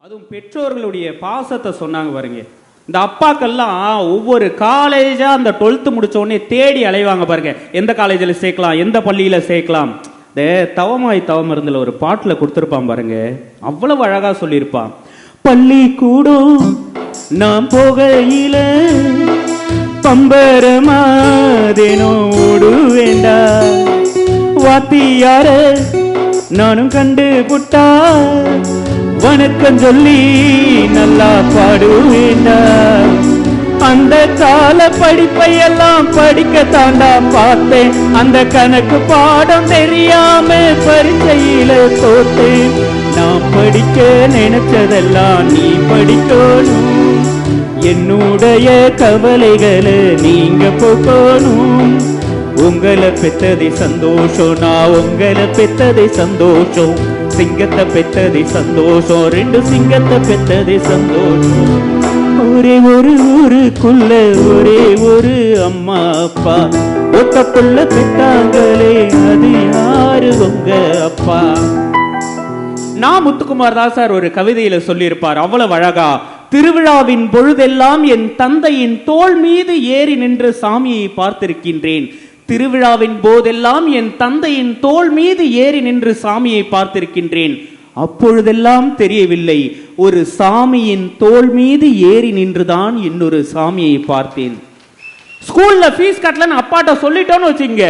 அதுவும் பெற்றோர்களுடைய பாசத்தை சொன்னாங்க பாருங்க. இந்த அப்பாக்கெல்லாம் ஒவ்வொரு காலேஜா அந்த 12th முடிச்ச உடனே தேடி அலைவாங்க பாருங்க, எந்த காலேஜில் சேர்க்கலாம், எந்த பள்ளியில சேர்க்கலாம். இந்த தவமாய் தவமருந்துல ஒரு பாட்டுல கொடுத்துருப்பான் பாருங்க, அவ்வளவு அழகா சொல்லியிருப்பான். பள்ளி கூடும் நான் போகையில பம்பரமாதேனோ ஓடு வேண்டா, வாத்தியார நானும் கண்டு புட்டா வணக்கம் சொல்லி நல்லா பாடுவேண்டா. அந்த கால படிப்பை எல்லாம் படிக்க தாண்டா பார்த்தேன், அந்த கணக்கு பாடம் தெரியாம பரீட்சையில தோத்தேன். நான் படிக்க நினைச்சதெல்லாம் நீ படிக்கணும், என்னுடைய கவலைகளை நீங்க போக்கணும். உங்களை பெத்ததை சந்தோஷம், நான் உங்களை பெத்ததை சந்தோஷம். சிங்கத்தை பெத்ததை சந்தோஷம், 2 சிங்கத்தை பெத்ததை சந்தோஷம். ஒரே ஒரு ஊருக்குள்ள ஒரே ஒரு அம்மா அப்பா, ஒத்தப்புள்ள பெத்தாங்களே அது யாரு உங்க அப்பா. நான் முத்துக்குமார் தான் சார் ஒரு கவிதையில சொல்லியிருப்பார் அவ்வளவு அழகா. திருவிழாவின் பொழுதெல்லாம் என் தந்தையின் தோள் மீது ஏறி நின்று சாமியை பார்த்திருக்கின்றேன். திருவிழாவின் போதெல்லாம் என் தந்தையின் தோள் மீது ஏறி நின்று சாமியை பார்த்திருக்கின்றேன். அப்பொழுதெல்லாம் தெரியவில்லை, ஒரு சாமியின் தோள் மீது ஏறி நின்றுதான் இன்னொரு சாமியை பார்த்தேன். ஸ்கூல்ல ஃபீஸ் கட்டலன்னு அப்பாட்ட சொல்லிட்டோன்னு வச்சுங்க,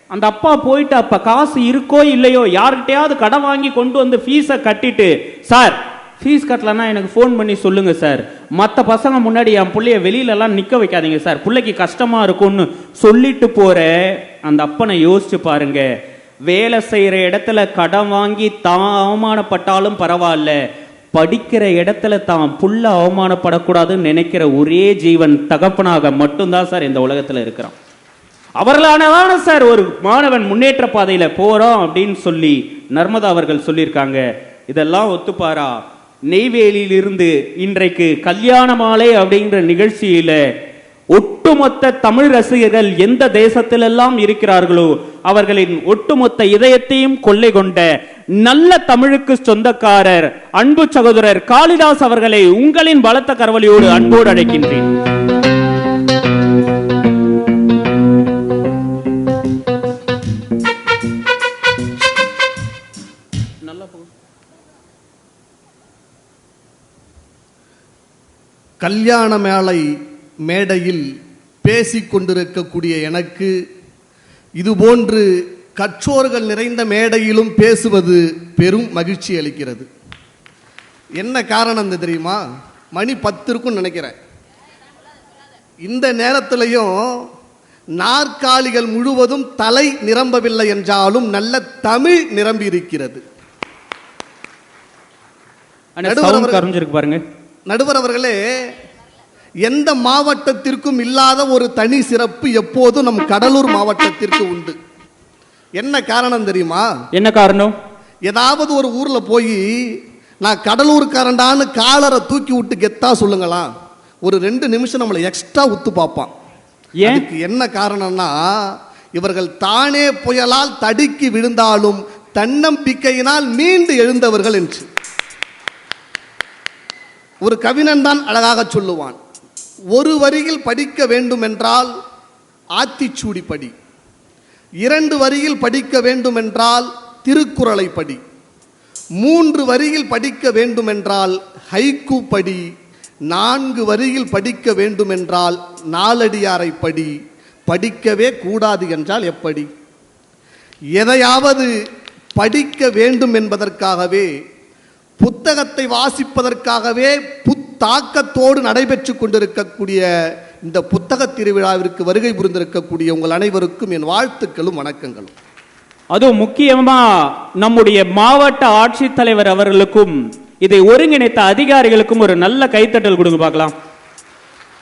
அந்த அப்பா போயிட்டு அப்ப காசு இருக்கோ இல்லையோ யார்கிட்டயாவது கடன் வாங்கி கொண்டு வந்து ஃபீஸை கட்டிட்டு, சார் ஃபீஸ் கட்டலன்னா எனக்கு ஃபோன் பண்ணி சொல்லுங்க சார், மற்ற பசங்க முன்னாடி என் பிள்ளைய வெளியிலலாம் நிற்க வைக்காதீங்க சார், பிள்ளைக்கு கஷ்டமா இருக்கும்னு சொல்லிட்டு போற அந்த அப்பனை யோசிச்சு பாருங்க. வேலை செய்யற இடத்துல கடன் வாங்கி தான் அவமானப்பட்டாலும் பரவாயில்ல, படிக்கிற இடத்துல தான் புள்ள அவமானப்படக்கூடாதுன்னு நினைக்கிற ஒரே ஜீவன் தகப்பனாக மட்டும்தான் சார் இந்த உலகத்துல இருக்கிறான். அவர்களானதான சார் ஒரு மாணவன் முன்னேற்ற பாதையில போறோம் அப்படின்னு சொல்லி நர்மதா அவர்கள் சொல்லியிருக்காங்க. இதெல்லாம் ஒத்துப்பாரா? நெய்வேலியிலிருந்து இன்றைக்கு கல்யாண மாலை அப்படிங்கிற நிகழ்ச்சியில ஒட்டுமொத்த தமிழ் ரசிகர்கள் எந்த தேசத்திலெல்லாம் இருக்கிறார்களோ அவர்களின் ஒட்டுமொத்த இதயத்தையும் கொள்ளை கொண்ட நல்ல தமிழுக்கு சொந்தக்காரர் அன்பு சகோதரர் காளிதாஸ் அவர்களை உங்களின் பலத்த கரவொலியோடு அன்போடு அழைக்கின்றேன். கல்யாண மேளை மேடையில் பேசிக்கொண்டிருக்கக்கூடிய எனக்கு இதுபோன்று கற்றோர்கள் நிறைந்த மேடையிலும் பேசுவது பெரும் மகிழ்ச்சி அளிக்கிறது. என்ன காரணம் தெரியுமா? மணி 10 இருக்குன்னு நினைக்கிறேன். இந்த நேரத்திலையும் நாற்காலிகள் முழுவதும் தலை நிரம்பவில்லை என்றாலும் நல்ல தமிழ் நிரம்பி இருக்கிறது. நடுவர் அவர்களே, எந்த மாவட்டத்திற்கும் இல்லாத ஒரு தனி சிறப்பு எப்போதும் நம் கடலூர் மாவட்டத்திற்கு உண்டு. என்ன காரணம் தெரியுமா? என்ன காரணம்? ஏதாவது ஒரு ஊர்ல போய் நான் கடலூர்காரண்டான்னு காலரை தூக்கி விட்டு கெத்தா சொல்லுங்களா, ஒரு 2 நிமிஷம் நம்மளை எக்ஸ்ட்ரா உத்து பார்ப்பான். எனக்கு என்ன காரணம்னா, இவர்கள் தானே புயலால் தடுக்கி விழுந்தாலும் தன்னம்பிக்கையினால் மீண்டு எழுந்தவர்கள் என்று ஒரு கவிஞன் தான் அழகாக சொல்லுவான். ஒரு வரியில் படிக்க வேண்டும் என்றால் ஆத்திச்சூடி படி, 2 வரியில் படிக்க வேண்டும் என்றால் திருக்குறளை படி, 3 வரியில் படிக்க வேண்டும் என்றால் ஹைக்கூ படி, 4 வரியில் படிக்க வேண்டும் என்றால் நாலடியாரை படி. படிக்கவே கூடாது என்றால் எப்படி? எதையாவது படிக்க வேண்டும் என்பதற்காகவே, புத்தகத்தை வாசிப்பதற்காகவே புத்தாக்கத்தோடு நடைபெற்று கொண்டிருக்கக்கூடிய இந்த புத்தக திருவிழாவிற்கு வருகை புரிந்திருக்கக்கூடிய உங்கள் அனைவருக்கும் என் வாழ்த்துக்களும் வணக்கங்களும். அதுவும் முக்கியமா நம்முடைய மாவட்ட ஆட்சித்தலைவர் அவர்களுக்கும் இதை ஒருங்கிணைத்த அதிகாரிகளுக்கும் ஒரு நல்ல கைத்தட்டல் கொடுங்க பார்க்கலாம்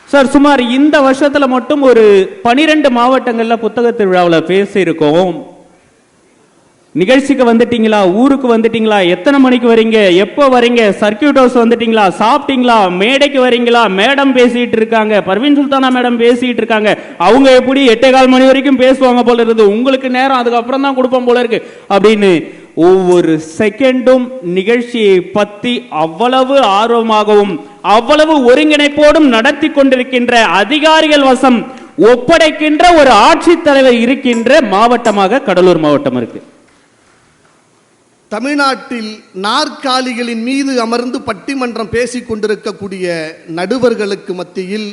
சார். சுமார் இந்த வருஷத்துல மட்டும் ஒரு 12 மாவட்டங்கள்ல புத்தக திருவிழாவில் பேசியிருக்கோம். நிகழ்ச்சிக்கு வந்துட்டீங்களா? ஊருக்கு வந்துட்டீங்களா? எத்தனை மணிக்கு வரீங்க? எப்போ வரீங்க? சர்க்கியூட் ஹவுஸ் வந்துட்டீங்களா? சாப்பிட்டீங்களா? மேடைக்கு வரீங்களா? மேடம் பேசிட்டு இருக்காங்க, பர்வீன் சுல்தானா மேடம் பேசிட்டு இருக்காங்க. அவங்க எப்படி 8:15 மணி வரைக்கும் பேசுவாங்க போல இருக்குது, உங்களுக்கு நேரம் அதுக்கப்புறம் தான் கொடுப்போம் போல இருக்கு அப்படின்னு ஒவ்வொரு செகண்டும் நிகழ்ச்சியை பற்றி அவ்வளவு ஆர்வமாகவும் அவ்வளவு ஒருங்கிணைப்போடும் நடத்தி கொண்டிருக்கின்ற அதிகாரிகள் வசம் ஒப்படைக்கின்ற ஒரு ஆட்சித்தலைவர் இருக்கின்ற மாவட்டமாக கடலூர் மாவட்டம் இருக்கு. தமிழ்நாட்டில் நாற்காலிகளின் மீது அமர்ந்து பட்டிமன்றம் பேசிக் கொண்டிருக்கக்கூடிய நடுவர்களுக்கு மத்தியில்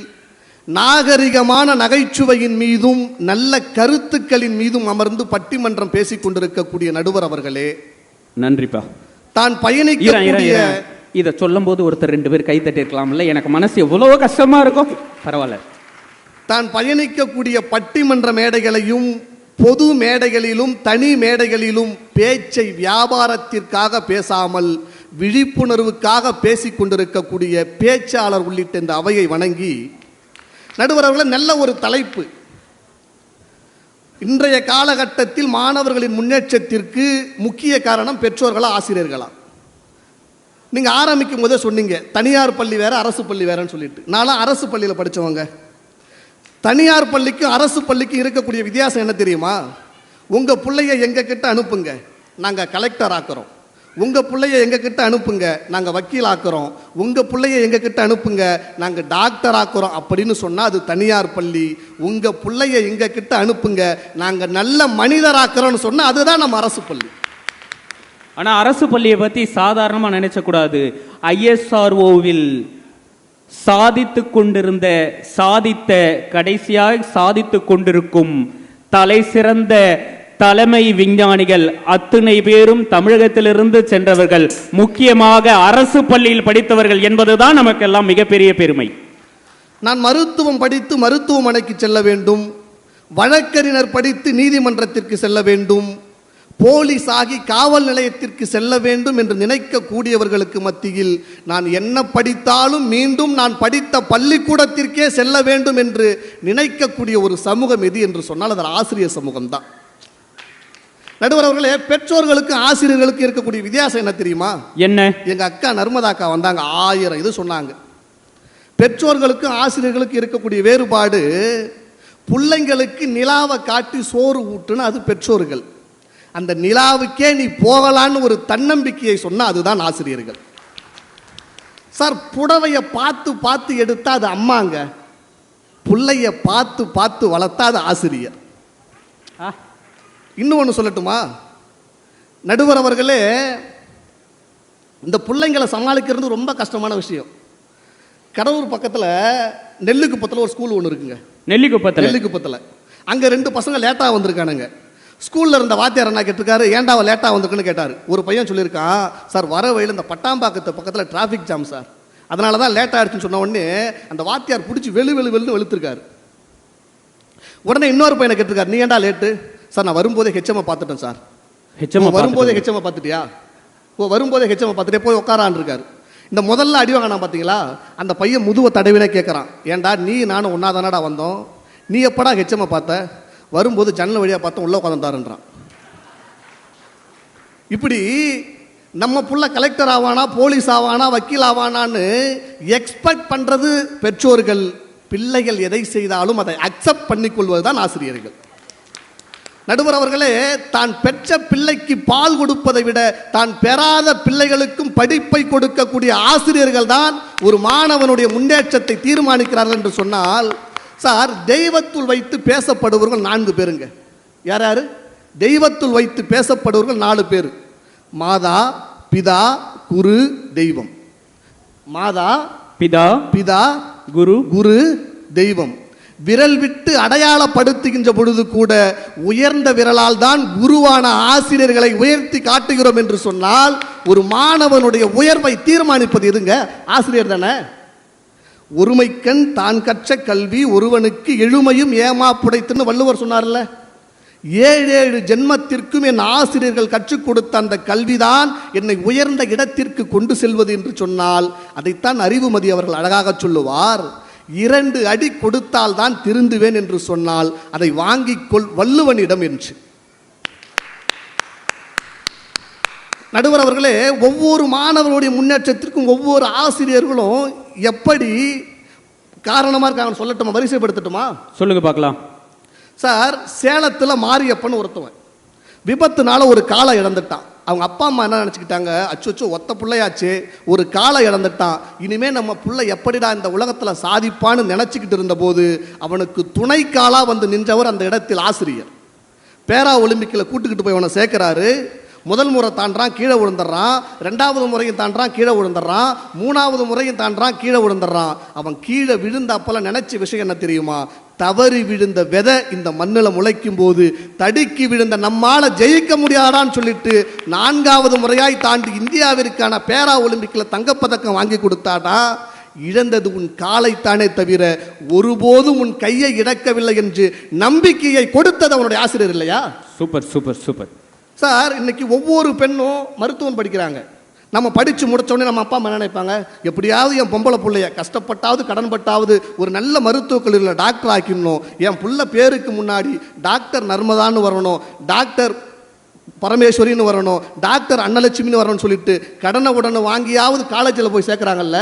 நாகரிகமான நகைச்சுவையின் மீதும் நல்ல கருத்துக்களின் மீதும் அமர்ந்து பட்டிமன்றம் பேசிக் கொண்டிருக்கக்கூடிய நடுவர் அவர்களே, நன்றிப்பா. தான் பயணிக்கக்கூடிய இதை சொல்லும் போது ஒருத்தர் 2 பேர் கை தட்டி இருக்கலாம்ல, எனக்கு மனசு எவ்வளவு கஷ்டமா இருக்கும். பரவாயில்ல. தான் பயணிக்கக்கூடிய பட்டிமன்ற மேடைகளையும் பொது மேடைகளிலும் தனி மேடைகளிலும் பேச்சை வியாபாரத்திற்காக பேசாமல் விழிப்புணர்வுக்காக பேசிக் கொண்டிருக்கக்கூடிய பேச்சாளர் உள்ளிட்ட இந்த அவையை வணங்கி, நடுவர் அவர்களே, நல்ல ஒரு தலைப்பு. இன்றைய காலகட்டத்தில் மாணவர்களின் முன்னேற்றத்திற்கு முக்கிய காரணம் பெற்றோர்களா ஆசிரியர்களா? நீங்க ஆரம்பிக்கும் போதே சொன்னீங்க தனியார் பள்ளி வேற அரசு பள்ளி வேறன்னு சொல்லிட்டு. நான்லாம் அரசு பள்ளியில் படித்தவங்க. தனியார் பள்ளிக்கும் அரசு பள்ளிக்கும் இருக்கக்கூடிய வித்தியாசம் என்ன தெரியுமா? உங்க பிள்ளைய எங்க கிட்ட அனுப்புங்க, நாங்க கலெக்டர் ஆக்குறோம். உங்க பிள்ளைய எங்க கிட்ட அனுப்புங்க, நாங்க வக்கீல் ஆக்குறோம். உங்க பிள்ளைய எங்க கிட்ட அனுப்புங்க, நாங்க டாக்டர் ஆக்குறோம் அப்படின்னு சொன்னா அது தனியார் பள்ளி. உங்க பிள்ளைய எங்க கிட்ட அனுப்புங்க, நாங்க நல்ல மனிதர் ஆக்குறோம்னு சொன்னா அதுதான் நம்ம அரசு பள்ளி. ஆனா அரசு பள்ளியை பத்தி சாதாரணமா நினைச்ச கூடாது. ISROவில் சாதித்த கடைசியாக சாதித்து கொண்டிருக்கும் தலை சிறந்த தலைமை விஞ்ஞானிகள் அத்தனை பேரும் தமிழகத்திலிருந்து சென்றவர்கள், முக்கியமாக அரசு பள்ளியில் படித்தவர்கள் என்பதுதான் நமக்கெல்லாம் மிகப்பெரிய பெருமை. நான் மருத்துவம் படித்து மருத்துவமனைக்கு செல்ல வேண்டும், வழக்கறிஞர் படித்து நீதிமன்றத்திற்கு செல்ல வேண்டும், போலீஸ் ஆகி காவல் நிலையத்திற்கு செல்ல வேண்டும் என்று நினைக்கக்கூடியவர்களுக்கு மத்தியில் நான் என்ன படித்தாலும் மீண்டும் நான் படித்த பள்ளிக்கூடத்திற்கே செல்ல வேண்டும் என்று நினைக்கக்கூடிய ஒரு சமூகம் எது என்று சொன்னால் அது ஆசிரியர் சமூகம் தான். நடுவர் அவர்களே, பெற்றோர்களுக்கு ஆசிரியர்களுக்கு இருக்கக்கூடிய வித்தியாசம் என்ன தெரியுமா? என்ன? எங்க அக்கா நர்மதா அக்கா வந்தாங்க, 1000 இது சொன்னாங்க. பெற்றோர்களுக்கு ஆசிரியர்களுக்கு இருக்கக்கூடிய வேறுபாடு, பிள்ளைங்களுக்கு நிலாவை காட்டி சோறு ஊட்டுன்னு அது பெற்றோர்கள். அந்த நிலாவுக்கே நீ போகலான்னு ஒரு தன்னம்பிக்கையை சொன்னா அதுதான் ஆசிரியர்கள். சார், புடவைய பார்த்து பார்த்து எடுத்தா அது அம்மாங்க, புள்ளைய பார்த்து பார்த்து வளர்த்தா அது ஆசிரியர். இன்னும் ஒன்று சொல்லட்டுமா நடுவர் அவர்களே? இந்த பிள்ளைங்களை சமாளிக்கிறது ரொம்ப கஷ்டமான விஷயம். கடவுர் பக்கத்தில் நெல்லிக்குப்பத்தில் ஒரு ஸ்கூல் ஒன்று இருக்குங்க. நெல்லிக்குப்பத்தில் அங்கே 2 பசங்க லேட்டாக வந்திருக்கானுங்க. ஸ்கூலில் இருந்த வாத்தியார் என்ன கேட்டிருக்காரு, ஏன்டா லேட்டாக வந்திருக்குன்னு கேட்டார். ஒரு பையன் சொல்லியிருக்கான், சார் வர வழியில் இந்த பட்டாம்பாக்கத்து பக்கத்தில் டிராஃபிக் ஜாம் சார், அதனால தான் லேட் ஆகிடுச்சுன்னு சொன்ன உடனே அந்த வாத்தியார் பிடிச்சி வெளுன்னு வெளுத்திருக்காரு. உடனே இன்னொரு பையனை கேட்டிருக்காரு, நீ ஏன்டா லேட்டு? சார் நான் வரும்போதே ஹெச்எம்ஐ பார்த்துட்டேன் சார். வரும்போதே ஹெச்எம்ஐ பார்த்துட்டியா? வரும்போதே ஹெச்எம்ஐ பார்த்துட்டே போய் உட்காரான் இருக்காரு. இந்த முதல்ல அடி வாங்கினா பார்த்தீங்களா, அந்த பையன் முதுவை தடவினே கேட்குறான், ஏன்டா நீ நானும் ஒன்றா தானடா வந்தோம், நீ எப்படா ஹெச்எம்ஐ பார்த்த? வரும்போது ஜன்னல் வழியாக பார்த்தோம், உள்ள உட்காந்துட்டாருன்றான். இப்படி நம்ம புள்ள கலெக்டர் ஆவானா, போலீஸ் ஆவானா, வக்கீல் ஆவானான்னு எக்ஸ்பெக்ட் பண்ணுறது பெற்றோர்கள். பிள்ளைகள் எதை செய்தாலும் அதை அக்செப்ட் பண்ணிக்கொள்வது தான் ஆசிரியர்கள். நடுவர் அவர்களே, தான் பெற்ற பிள்ளைக்கு பால் கொடுப்பதை விட தான் பெறாத பிள்ளைகளுக்கும் படிப்பை கொடுக்கக்கூடிய ஆசிரியர்கள் தான் ஒரு மாணவனுடைய முன்னேற்றத்தை தீர்மானிக்கிறார்கள் என்று சொன்னால், சார் தெய்வத்துள் வைத்து பேசப்படுபவர்கள் 4 பேருங்க. யார் யாரு? தெய்வத்துள் வைத்து பேசப்படுபவர்கள் 4 பேர். மாதா, பிதா, குரு, தெய்வம். மாதா, பிதா, குரு, தெய்வம். விரல் விட்டு அடையாளப்படுத்துகின்ற பொழுது கூட உயர்ந்த விரலால் தான் குருவான ஆசிரியர்களை உயர்த்தி காட்டுகிறோம் என்று சொன்னால் ஒரு மாணவனுடைய உயர்வை தீர்மானிப்பது எதுங்க? ஆசிரியர் தானே. ஒருமைக்கண் தான் கற்ற கல்வி ஒருவனுக்கு எழுமையும் ஏமாப்புடைத்துன்னு வள்ளுவர் சொன்னார்ல. 7 ஜென்மத்திற்கும் என் ஆசிரியர்கள் கற்றுக் கொடுத்த அந்த கல்விதான் என்னை உயர்ந்த இடத்திற்கு கொண்டு செல்வது என்று சொன்னால் அதைத்தான் அறிவுமதி அவர்கள் அழகாக சொல்லுவார். 2 அடி கொடுத்தால் தான் திருந்துவேன் என்று சொன்னால் அதை வாங்கிக்கொள் வள்ளுவனிடம் என்று. நடுவர் அவர்களே, ஒவ்வொரு மாணவர்களுடைய முன்னேற்றத்திற்கும் ஒவ்வொரு ஆசிரியர்களும் எப்படி காரணமா இருக்காங்க சொல்லட்டுமா? வரிசைப்படுத்தட்டுமா? சொல்லுங்க பார்க்கலாம். சார், சேலத்தில் மாரியப்பன் ஒருத்தவன் விபத்துனால ஒரு காலை இழந்துட்டான். அவங்க அப்பா அம்மா என்ன நினச்சிக்கிட்டாங்க, அச்சோ ஒத்த பிள்ளையாச்சு, ஒரு காலை இழந்துட்டான், இனிமே நம்ம பிள்ளை எப்படிடா இந்த உலகத்தில் சாதிப்பான்னு நினச்சிக்கிட்டு இருந்தபோது அவனுக்கு துணை காலா வந்து நின்றவர் அந்த இடத்தில் ஆசிரியர். பேரா ஒலிம்பிக்கில் கூட்டுக்கிட்டு போய் அவனை சேர்க்கிறாரு. முதல் முறை தாண்டான், கீழே விழுந்துடுறான். ரெண்டாவது முறையும் தாண்டான், கீழே விழுந்துடுறான். மூணாவது முறையும் தாண்டான், கீழே விழுந்துடுறான். அவன் கீழே விழுந்த அப்பெல்லாம் நினைச்ச விஷயம் என்ன தெரியுமா? தவறி விழுந்த விதை இந்த மண்ணில் முளைக்கும் போது தடுக்கி விழுந்த நம்மால ஜெயிக்க முடியாதான்னு சொல்லிட்டு 4வது முறையாய் தாண்டி இந்தியாவிற்கான பேரா ஒலிம்பிக்கில் தங்கப்பதக்கம் வாங்கி கொடுத்தாடா. இழந்தது உன் காலைத்தானே தவிர ஒருபோதும் உன் கையை இழக்கவில்லை என்று நம்பிக்கையை கொடுத்தது அவனுடைய ஆசிரியர் இல்லையா? Super super super sir. இன்னைக்கு ஒவ்வொரு பெண்ணும் மருத்துவம் படிக்கிறாங்க. நம்ம படித்து முடித்தோடனே நம்ம அப்பா அம்மா நினைப்பாங்க, எப்படியாவது என் பொம்பளை பிள்ளைய கஷ்டப்பட்டாவது கடன்பட்டாவது ஒரு நல்ல மருத்துவக் கல்லூரியில் டாக்டர் ஆக்கிடணும், என் புள்ள பேருக்கு முன்னாடி டாக்டர் நர்மதான்னு வரணும், டாக்டர் பரமேஸ்வரின்னு வரணும், டாக்டர் அன்னலட்சுமின்னு வரணும்னு சொல்லிட்டு கடனை உடனே வாங்கியாவது காலேஜில் போய் சேர்க்குறாங்கல்ல.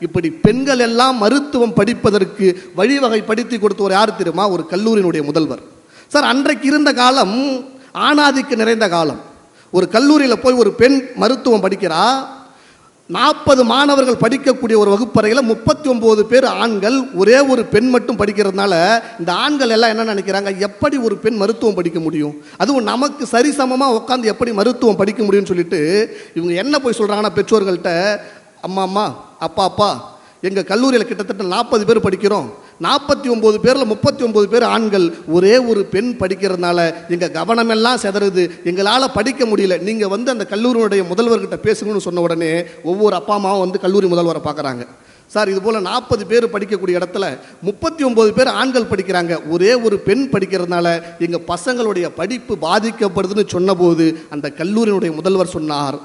இப்படி பெண்கள் எல்லாம் மருத்துவம் படிப்பதற்கு வழிவகைப்படுத்தி கொடுத்தவர் யார் தெரியுமா? ஒரு கல்லூரியினுடைய முதல்வர். சார், அன்றைக்கு இருந்த காலம் ஆணாதிக்கு நிறைந்த காலம். ஒரு கல்லூரியில் போய் ஒரு பெண் மருத்துவம் படிக்கிறா. 40 மாணவர்கள் படிக்கக்கூடிய ஒரு வகுப்பறையில் 39 பேர் ஆண்கள், ஒரே ஒரு பெண் மட்டும் படிக்கிறதுனால இந்த ஆண்கள் எல்லாம் என்ன நினைக்கிறாங்க, எப்படி ஒரு பெண் மருத்துவம் படிக்க முடியும், அதுவும் நமக்கு சரிசமமாக உட்காந்து எப்படி மருத்துவம் படிக்க முடியும்னு சொல்லிட்டு இவங்க என்ன போய் சொல்கிறாங்கன்னா பெற்றோர்கள்ட்ட, அம்மா அம்மா அப்பா அப்பா எங்கள் கல்லூரியில் கிட்டத்தட்ட 40 பேர் படிக்கிறோம், 49 பேரில் 39 பேர் ஆண்கள், ஒரே ஒரு பெண் படிக்கிறதுனால எங்கள் கவனமெல்லாம் செதறுது, எங்களால் படிக்க முடியல, நீங்கள் வந்து அந்த கல்லூரியுடைய முதல்வர்கிட்ட பேசுங்கன்னு சொன்ன உடனே ஒவ்வொரு அப்பா அம்மாவும் வந்து கல்லூரி முதல்வரை பார்க்குறாங்க. சார், இது போல் 40 பேர் படிக்கக்கூடிய இடத்துல 39 பேர் ஆண்கள் படிக்கிறாங்க, ஒரே ஒரு பெண் படிக்கிறதுனால எங்கள் பசங்களுடைய படிப்பு பாதிக்கப்படுதுன்னு சொன்னபோது அந்த கல்லூரியினுடைய முதல்வர் சொன்னார்,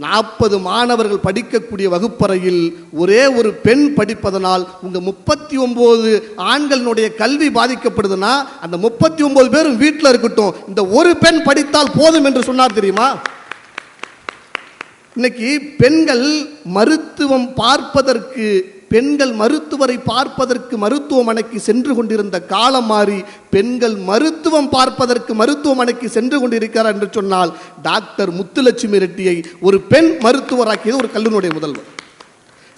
40 மாணவர்கள் படிக்கக்கூடிய வகுப்பறையில் ஒரே ஒரு பெண் படிப்பதனால் உங்க 39 ஆண்களினுடைய கல்வி பாதிக்கப்படுதுன்னா அந்த 39 பேரும் வீட்டில் இருக்கட்டும், இந்த ஒரு பெண் படித்தால் போதும் என்று சொன்னார் தெரியுமா? இன்னைக்கு பெண்கள் மருத்துவம் பார்ப்பதற்கு, பெண்கள் மருத்துவரை பார்ப்பதற்கு மருத்துவமனைக்கு சென்று கொண்டிருந்த காலம் மாறி பெண்கள் மருத்துவம் பார்ப்பதற்கு மருத்துவமனைக்கு சென்று கொண்டிருக்கிறார் என்று சொன்னால் டாக்டர் முத்துலட்சுமி ரெட்டியை ஒரு பெண் மருத்துவராக்கியது ஒரு கல்லூரியுடைய முதல்வர்.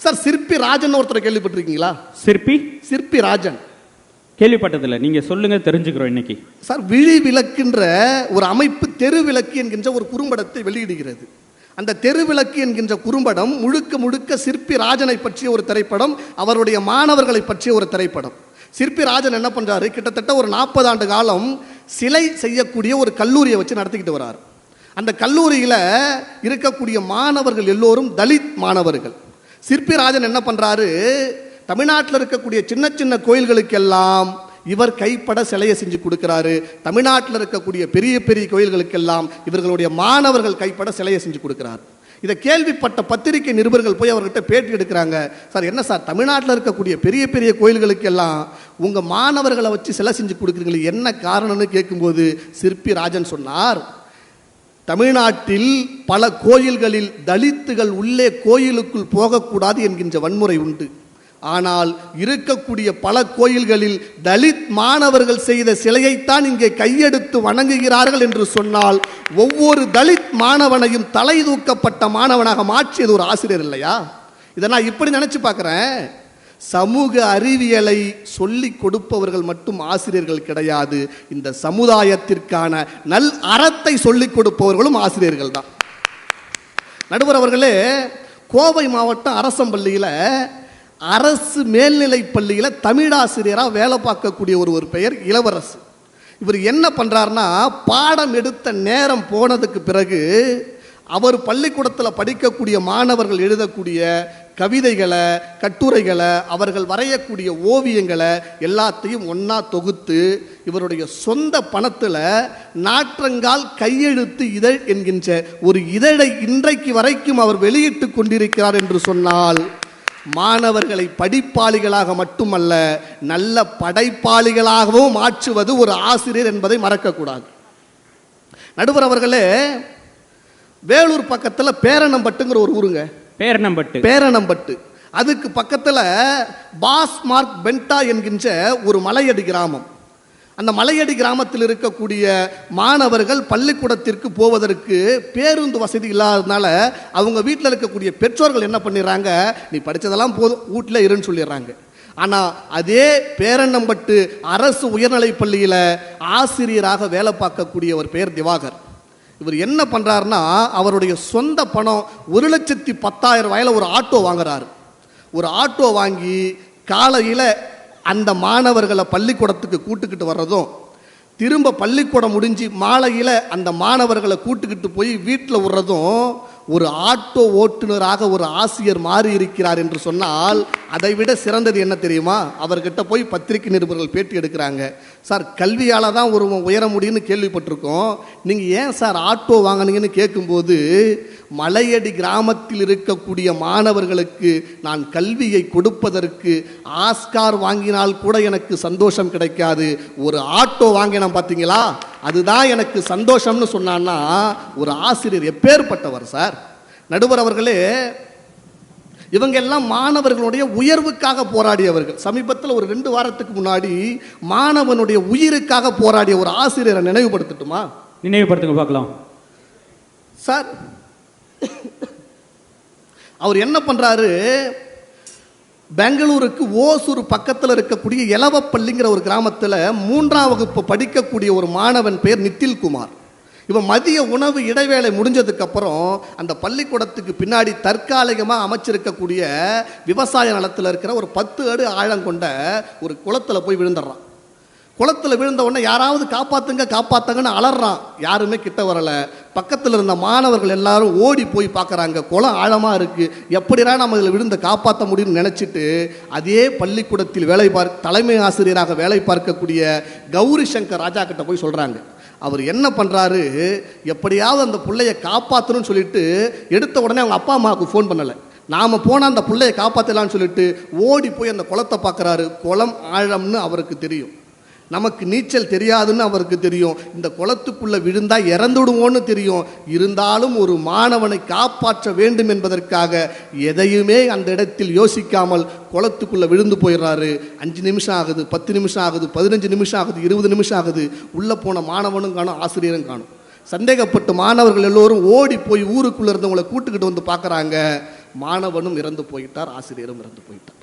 சார், சிற்பி ராஜன் ஒருத்தரை கேள்விப்பட்டிருக்கீங்களா? சிற்பி ராஜன் கேள்விப்பட்டதில்லை, நீங்க சொல்லுங்க, தெரிஞ்சுக்கிறோம் இன்னைக்கு. சார், விழி விளக்குன்ற ஒரு அமைப்பு தெருவிளக்கு என்கின்ற ஒரு குறும்படத்தை வெளியிடுகிறது. அந்த தெருவிளக்கு என்கின்ற குறும்படம் முழுக்க முழுக்க சிற்பி ராஜனை பற்றிய ஒரு திரைப்படம், அவருடைய மாணவர்களை பற்றிய ஒரு திரைப்படம். சிற்பி ராஜன் என்ன பண்றாரு, கிட்டத்தட்ட ஒரு 40 ஆண்டு காலம் சிலை செய்யக்கூடிய ஒரு கல்லூரியை வச்சு நடத்திக்கிட்டு வர்றார். அந்த கல்லூரியில் இருக்கக்கூடிய மாணவர்கள் எல்லோரும் தலித் மாணவர்கள். சிற்பி ராஜன் என்ன பண்றாரு, தமிழ்நாட்டில் இருக்கக்கூடிய சின்ன சின்ன கோயில்களுக்கெல்லாம் இவர் கைப்பட சிலையை செஞ்சு கொடுக்கிறாரு. தமிழ்நாட்டில் இருக்கக்கூடிய பெரிய பெரிய கோயில்களுக்கெல்லாம் இவர்களுடைய மாணவர்கள் கைப்பட சிலையை செஞ்சு கொடுக்கிறார். இதை கேள்விப்பட்ட பத்திரிகை நிருபர்கள் போய் அவர்கிட்ட பேட்டி எடுக்கிறாங்க. சார், என்ன சார், தமிழ்நாட்டில் இருக்கக்கூடிய பெரிய பெரிய கோயில்களுக்கெல்லாம் உங்கள் மாணவர்களை வச்சு சிலை செஞ்சு கொடுக்குறீங்களே, என்ன காரணம்னு கேட்கும்போது சிற்பி ராஜன் சொன்னார், தமிழ்நாட்டில் பல கோயில்களில் தலித்துகள் உள்ளே கோயிலுக்குள் போகக்கூடாது என்கின்ற வன்முறை உண்டு. ஆனால் இருக்கக்கூடிய பல கோயில்களில் தலித் மாணவர்கள் செய்த சிலையைத்தான் இங்கே கையெடுத்து வணங்குகிறார்கள் என்று சொன்னால் ஒவ்வொரு தலித் மாணவனையும் தலை தூக்கப்பட்ட மாணவனாக மாற்றியது ஒரு ஆசிரியர் இல்லையா? இதை நான் இப்படி நினைச்சு பார்க்கிறேன், சமூக அறிவியலை சொல்லிக் கொடுப்பவர்கள் மட்டும் ஆசிரியர்கள் கிடையாது, இந்த சமுதாயத்திற்கான நல் அறத்தை சொல்லிக் கொடுப்பவர்களும் ஆசிரியர்கள் தான். நடுவர் அவர்களே, கோவை மாவட்டம் அரசம்பள்ளியில் அரசு மேல்நிலை பள்ளியில் தமிழாசிரியராக வேலை பார்க்கக்கூடிய ஒரு பெயர் இளவரசு. இவர் என்ன பண்ணுறாருன்னா, பாடம் எடுத்த நேரம் போனதுக்கு பிறகு அவர் பள்ளிக்கூடத்தில் படிக்கக்கூடிய மாணவர்கள் எழுதக்கூடிய கவிதைகளை, கட்டுரைகளை, அவர்கள் வரையக்கூடிய ஓவியங்களை எல்லாத்தையும் ஒன்றா தொகுத்து இவருடைய சொந்த பணத்தில் நாற்றங்கால் கையெழுத்து இதழ் என்கின்ற ஒரு இதழை இன்றைக்கு வரைக்கும் அவர் வெளியிட்டு கொண்டிருக்கிறார் என்று சொன்னால் மாணவர்களை படிப்பாளிகளாக மட்டுமல்ல நல்ல படைப்பாளிகளாகவும் மாற்றுவது ஒரு ஆசிரியர் என்பதை மறக்கக்கூடாது. நடுவர் அவர்களே, வேலூர் பக்கத்தில் பேரணம்பட்டுங்கிற ஒரு ஊருங்க. பேரணம்பட்டு அதுக்கு பக்கத்தில் பாஸ்மார்க் பென்டா என்கின்ற ஒரு மலையடி கிராமம். அந்த மலையடி கிராமத்தில் இருக்கக்கூடிய மாணவர்கள் பள்ளிக்கூடத்திற்கு போவதற்கு பேருந்து வசதி இல்லாததுனால அவங்க வீட்டில் இருக்கக்கூடிய பெற்றோர்கள் என்ன பண்ணிடுறாங்க, நீ படித்ததெல்லாம் போதும் வீட்டில் இருன்னு சொல்லிடுறாங்க. ஆனால் அதே பேரண்ணம்பட்டு அரசு உயர்நிலைப் பள்ளியில் ஆசிரியராக வேலை பார்க்கக்கூடிய ஒரு பேர் திவாகர். இவர் என்ன பண்ணுறாருன்னா, அவருடைய சொந்த பணம் 1,10,000 ஒரு ஆட்டோ வாங்குறாரு. ஒரு ஆட்டோ வாங்கி காலையில் அந்த மாணவர்களை பள்ளிக்கூடத்துக்கு கூட்டுக்கிட்டு வர்றதும், திரும்ப பள்ளிக்கூடம் முடிஞ்சு மாலையில் அந்த மாணவர்களை கூட்டுக்கிட்டு போய் வீட்டில் விடுறதும், ஒரு ஆட்டோ ஓட்டுநராக ஒரு ஆசிரியர் மாறி இருக்கிறார் என்று சொன்னால் அதை விட சிறந்தது என்ன தெரியுமா? அவர்கிட்ட போய் பத்திரிகை நிருபர்கள் பேட்டி எடுக்கிறாங்க. சார், கல்வியால் தான் ஒரு உயர முடியும்னு கேள்விப்பட்டிருக்கோம், நீங்கள் ஏன் சார் ஆட்டோ வாங்கினீங்கன்னு கேட்கும்போது, மலையடி கிராமத்தில் இருக்கக்கூடிய மாணவர்களுக்கு நான் கல்வியை கொடுப்பதற்கு ஆஸ்கார் வாங்கினால் கூட எனக்கு சந்தோஷம் கிடைக்காது, ஒரு ஆட்டோ வாங்கினேன் பார்த்தீங்களா, அதுதான் எனக்கு சந்தோஷம்னு சொன்னான்னா ஒரு ஆசிரியர் எப்பேற்பட்டவர் சார். நடுவர் அவர்களே, இவங்க எல்லாம் மாணவர்களுடைய உயர்வுக்காக போராடியவர்கள். சமீபத்தில் ஒரு 2 வாரத்துக்கு முன்னாடி மாணவனுடைய உயிருக்காக போராடிய ஒரு ஆசிரியரை நினைவுபடுத்தட்டுமா? நினைவுபடுத்துங்க பார்க்கலாம். சார், அவர் என்ன பண்றாரு, பெங்களூருக்கு ஓசூர் பக்கத்தில் இருக்கக்கூடிய எலவப்பள்ளிங்கிற ஒரு கிராமத்தில் 3ஆம் வகுப்பு படிக்கக்கூடிய ஒரு மாணவன் பேர் நித்தில்குமார். இவன் மதிய உணவு இடைவேளை முடிஞ்சதுக்கு அப்புறம் அந்த பள்ளிக்கூடத்துக்கு பின்னாடி தற்காலிகமாக அமைச்சிருக்கக்கூடிய விவசாய நிலத்தில் இருக்கிற ஒரு 10 அடி ஆழம் கொண்ட ஒரு குளத்தில் போய் விழுந்துடுறான். குளத்தில் விழுந்த உடனே யாராவது காப்பாற்றுங்க காப்பாற்றுங்கன்னு அலறான். யாருமே கிட்ட வரலை. பக்கத்தில் இருந்த மாணவர்கள் எல்லாரும் ஓடி போய் பார்க்குறாங்க, குளம் ஆழமாக இருக்குது, எப்படிடா நம்ம இதில் விழுந்த காப்பாற்ற முடியும்னு நினச்சிட்டு அதே பள்ளிக்கூடத்தில் தலைமை ஆசிரியராக வேலை பார்க்கக்கூடிய கௌரி சங்கர் ராஜா கிட்ட போய் சொல்கிறாங்க. அவர் என்ன பண்ணுறாரு, எப்படியாவது அந்த பிள்ளையை காப்பாற்றணும்னு சொல்லிட்டு எடுத்த உடனே அவங்க அப்பா அம்மாவுக்கு ஃபோன் பண்ணலை, நாம் போனால் அந்த பிள்ளையை காப்பாற்றலான்னு சொல்லிட்டு ஓடி போய் அந்த குளத்தை பார்க்குறாரு. குளம் ஆழம்னு அவருக்கு தெரியும், நமக்கு நீச்சல் தெரியாதுன்னு அவருக்கு தெரியும், இந்த குளத்துக்குள்ளே விழுந்தால் இறந்துடுவோன்னு தெரியும். இருந்தாலும் ஒரு மாணவனை காப்பாற்ற வேண்டும் என்பதற்காக எதையுமே அந்த இடத்தில் யோசிக்காமல் குளத்துக்குள்ளே விழுந்து போயிடுறாரு. 5 நிமிஷம் ஆகுது, 10 நிமிஷம் ஆகுது, 15 நிமிஷம் ஆகுது, 20 நிமிஷம் ஆகுது. உள்ளே போன மாணவனும் காணும், ஆசிரியரும் காணும். சந்தேகப்பட்டு மாணவர்கள் எல்லோரும் ஓடி போய் ஊருக்குள்ளே இருந்தவங்களை கூட்டுக்கிட்டு வந்து பார்க்குறாங்க. மாணவனும் இறந்து போயிட்டார், ஆசிரியரும் இறந்து போயிட்டார்.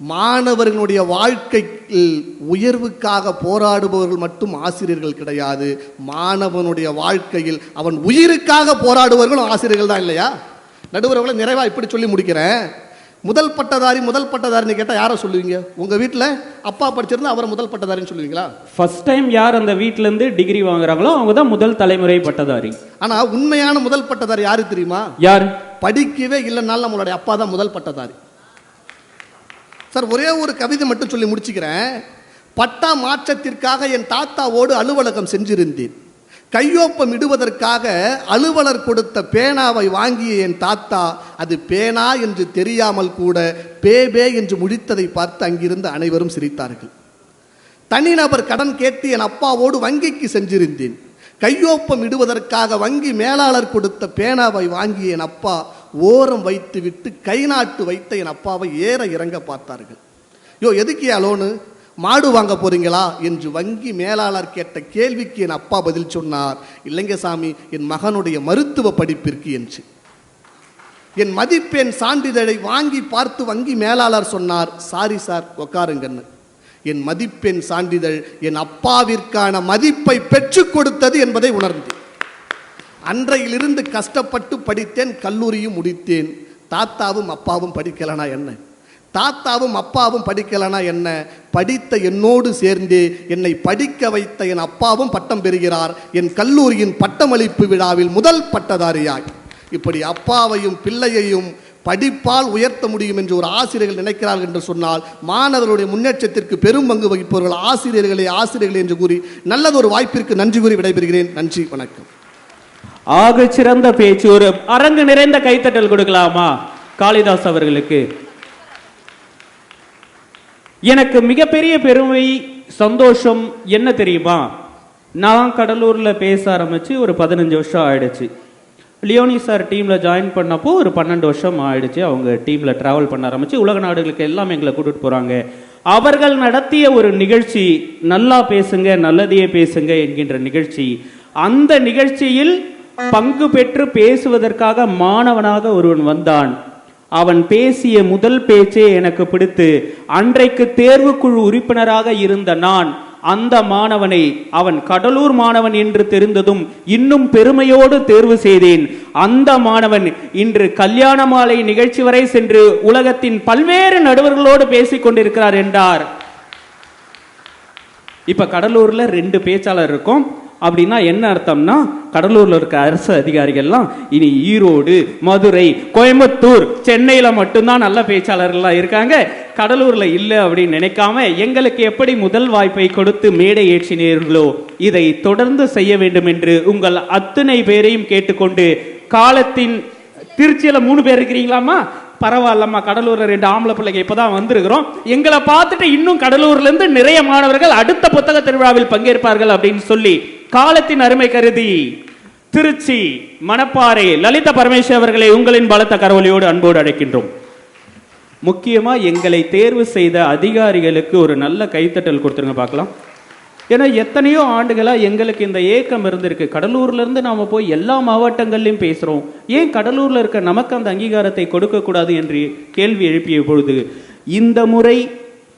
மாணவர்களுடைய வாழ்க்கையில் உயர்வுக்காக போராடுபவர்கள் மட்டும் ஆசிரியர்கள் கிடையாது, மாணவனுடைய வாழ்க்கையில் அவன் உயிருக்காக போராடுபவர்களும் ஆசிரியர்கள் தான், இல்லையா? நடுவர்களை நிறைவாக இப்படி சொல்லி முடிக்கிறேன். முதல் பட்டதாரின்னு கேட்டால் யாரை சொல்லுவீங்க? உங்கள் வீட்டில் அப்பா படிச்சிருந்தா அவரை முதல் பட்டதாரின்னு சொல்லுவீங்களா? ஃபர்ஸ்ட் டைம் யார் அந்த வீட்டிலேருந்து டிகிரி வாங்குறாங்களோ அவங்க தான் முதல் தலைமுறை பட்டதாரி. ஆனால் உண்மையான முதல் பட்டதாரி யாரு தெரியுமா? யார்? படிக்கவே இல்லைனாலும் நம்மளுடைய அப்பா தான் முதல் பட்டதாரி. சார், ஒரே ஒரு கவிதை மட்டும் சொல்லி முடிச்சுக்கிறேன். பட்டா மாற்றத்திற்காக என் தாத்தாவோடு அலுவலகம் சென்றிருந்தேன். கையொப்பம் இடுவதற்காக அலுவலர் கொடுத்த பேனாவை வாங்கிய என் தாத்தா அது பேனா என்று தெரியாமல் கூட பேபே என்று முடித்ததை பார்த்து அங்கிருந்து அனைவரும் சிரித்தார்கள். தனிநபர் கடன் கேட்டு என் அப்பாவோடு வங்கிக்கு சென்றிருந்தேன். கையொப்பம் இடுவதற்காக வங்கி மேலாளர் கொடுத்த பேனாவை வாங்கிய என் அப்பா ஓரம் வைத்து விட்டு கை நாட்டு வைத்த என் அப்பாவை ஏற இறங்க பார்த்தார்கள். எதுக்கியா லோனு, மாடு வாங்க போறீங்களா என்று வங்கி மேலாளர் கேட்ட கேள்விக்கு என் அப்பா பதில் சொன்னார், இல்லைங்க சாமி, என் மகனுடைய மருத்துவ படிப்பிற்கு என்று. என் மதிப்பெண் சான்றிதழை வாங்கி பார்த்து வங்கி மேலாளர் சொன்னார், சாரி சார், உட்காருங்கன்னு. என் மதிப்பெண் சான்றிதழ் என் அப்பாவிற்கான மதிப்பை பெற்றுக் கொடுத்தது என்பதை உணர்ந்தேன். அன்றையிலிருந்து கஷ்டப்பட்டு படித்தேன், கல்லூரியும் முடித்தேன். தாத்தாவும் அப்பாவும் படிக்கலனா என்ன, தாத்தாவும் அப்பாவும் படிக்கலனா என்ன, படித்த என்னோடு சேர்ந்தே என்னை படிக்க வைத்த என் அப்பாவும் பட்டம் பெறுகிறார், என் கல்லூரியின் பட்டமளிப்பு விழாவில் முதல் பட்டதாரியாய். இப்படி அப்பாவையும் பிள்ளையையும் படிப்பால் உயர்த்த முடியும் என்று ஒரு ஆசிரியர்கள் நினைக்கிறார்கள் என்று சொன்னால், மாணவர்களுடைய முன்னேற்றத்திற்கு பெரும் பங்கு வகிப்பவர்கள் ஆசிரியர்களே என்று கூறி நல்லதொரு வாய்ப்பிற்கு நன்றி கூறி விடைபெறுகிறேன். நன்றி, வணக்கம். ஆக சிறந்த பேச்சு. ஒரு அரங்கு நிறைந்த கைத்தட்டல் கொடுக்கலாமா காளிதாஸ் அவர்களுக்கு? எனக்கு மிகப்பெரிய பெருமை, சந்தோஷம் என்ன தெரியுமா? நான் கடலூர்ல பேச ஆரம்பிச்சு ஒரு 15 வருஷம் ஆயிடுச்சு. லியோனி சார் டீமில் ஜாயின் பண்ணப்போ ஒரு 12 வருஷம் ஆயிடுச்சு. அவங்க டீமில் ட்ராவல் பண்ண ஆரம்பிச்சு உலக நாடுகளுக்கு எல்லாம் எங்களை கூட்டிட்டு போகிறாங்க. அவர்கள் நடத்திய ஒரு நிகழ்ச்சி நல்லா பேசுங்க நல்லதையே பேசுங்க என்கின்ற நிகழ்ச்சி. அந்த நிகழ்ச்சியில் பங்கு பெற்று பேசுவதற்காக மாணவனாக ஒருவன் வந்தான். அவன் பேசிய முதல் பேச்சே எனக்கு பிடித்து அன்றைக்கு தேர்வுக்குழு உறுப்பினராக இருந்த நான் அந்த மாணவனை அவன் கடலூர் மாணவன் என்று தெரிந்ததும் இன்னும் பெருமையோடு தேர்வு செய்தேன். அந்த மாணவன் இன்று கல்யாண மாலை நிகழ்ச்சி வரை சென்று உலகத்தின் பல்வேறு நடுவர்களோடு பேசிக் கொண்டிருக்கிறார் என்றார். இப்ப கடலூர்ல 2 பேச்சாளர் இருக்கும் அப்படின்னா என்ன அர்த்தம்னா, கடலூர்ல இருக்க அரசு அதிகாரிகள்லாம் இனி ஈரோடு, மதுரை, கோயம்புத்தூர், சென்னையில மட்டும்தான் நல்ல பேச்சாளர்கள்லாம் இருக்காங்க, கடலூர்ல இல்லை அப்படின்னு நினைக்காம எங்களுக்கு எப்படி முதல் வாய்ப்பை கொடுத்து மேடை ஏற்றினீர்களோ இதை தொடர்ந்து செய்ய வேண்டும் என்று உங்கள் அத்தனை பேரையும் கேட்டுக்கொண்டு காலத்தின் திருச்சியில 3 பேர் இருக்கிறீங்களாமா, பரவாயில்லம்மா, கடலூர்ல 2 ஆம்பளை பிள்ளைங்க இப்பதான் வந்திருக்கிறோம், எங்களை பார்த்துட்டு இன்னும் கடலூர்ல இருந்து நிறைய மாணவர்கள் அடுத்த புத்தக திருவிழாவில் பங்கேற்பார்கள் அப்படின்னு சொல்லி காலத்தின் அருமை கருதி திருச்சி மணப்பாறை லலிதா பரமேஸ்வரி அவர்களை உங்களின் பலத்த கரவொலியோடு அன்போடு அழைக்கின்றோம். முக்கியமா எங்களை தேர்வு செய்த அதிகாரிகளுக்கு ஒரு நல்ல கைத்தட்டல் கொடுத்துருங்க பார்க்கலாம். ஏன்னா எத்தனையோ ஆண்டுகளா எங்களுக்கு இந்த ஏக்கம் இருந்திருக்கு. கடலூர்ல இருந்து நாம போய் எல்லா மாவட்டங்கள்லையும் பேசுறோம், ஏன் கடலூர்ல இருக்க நமக்கு அந்த அங்கீகாரத்தை கொடுக்க கூடாது என்று கேள்வி எழுப்பிய பொழுது இந்த முறை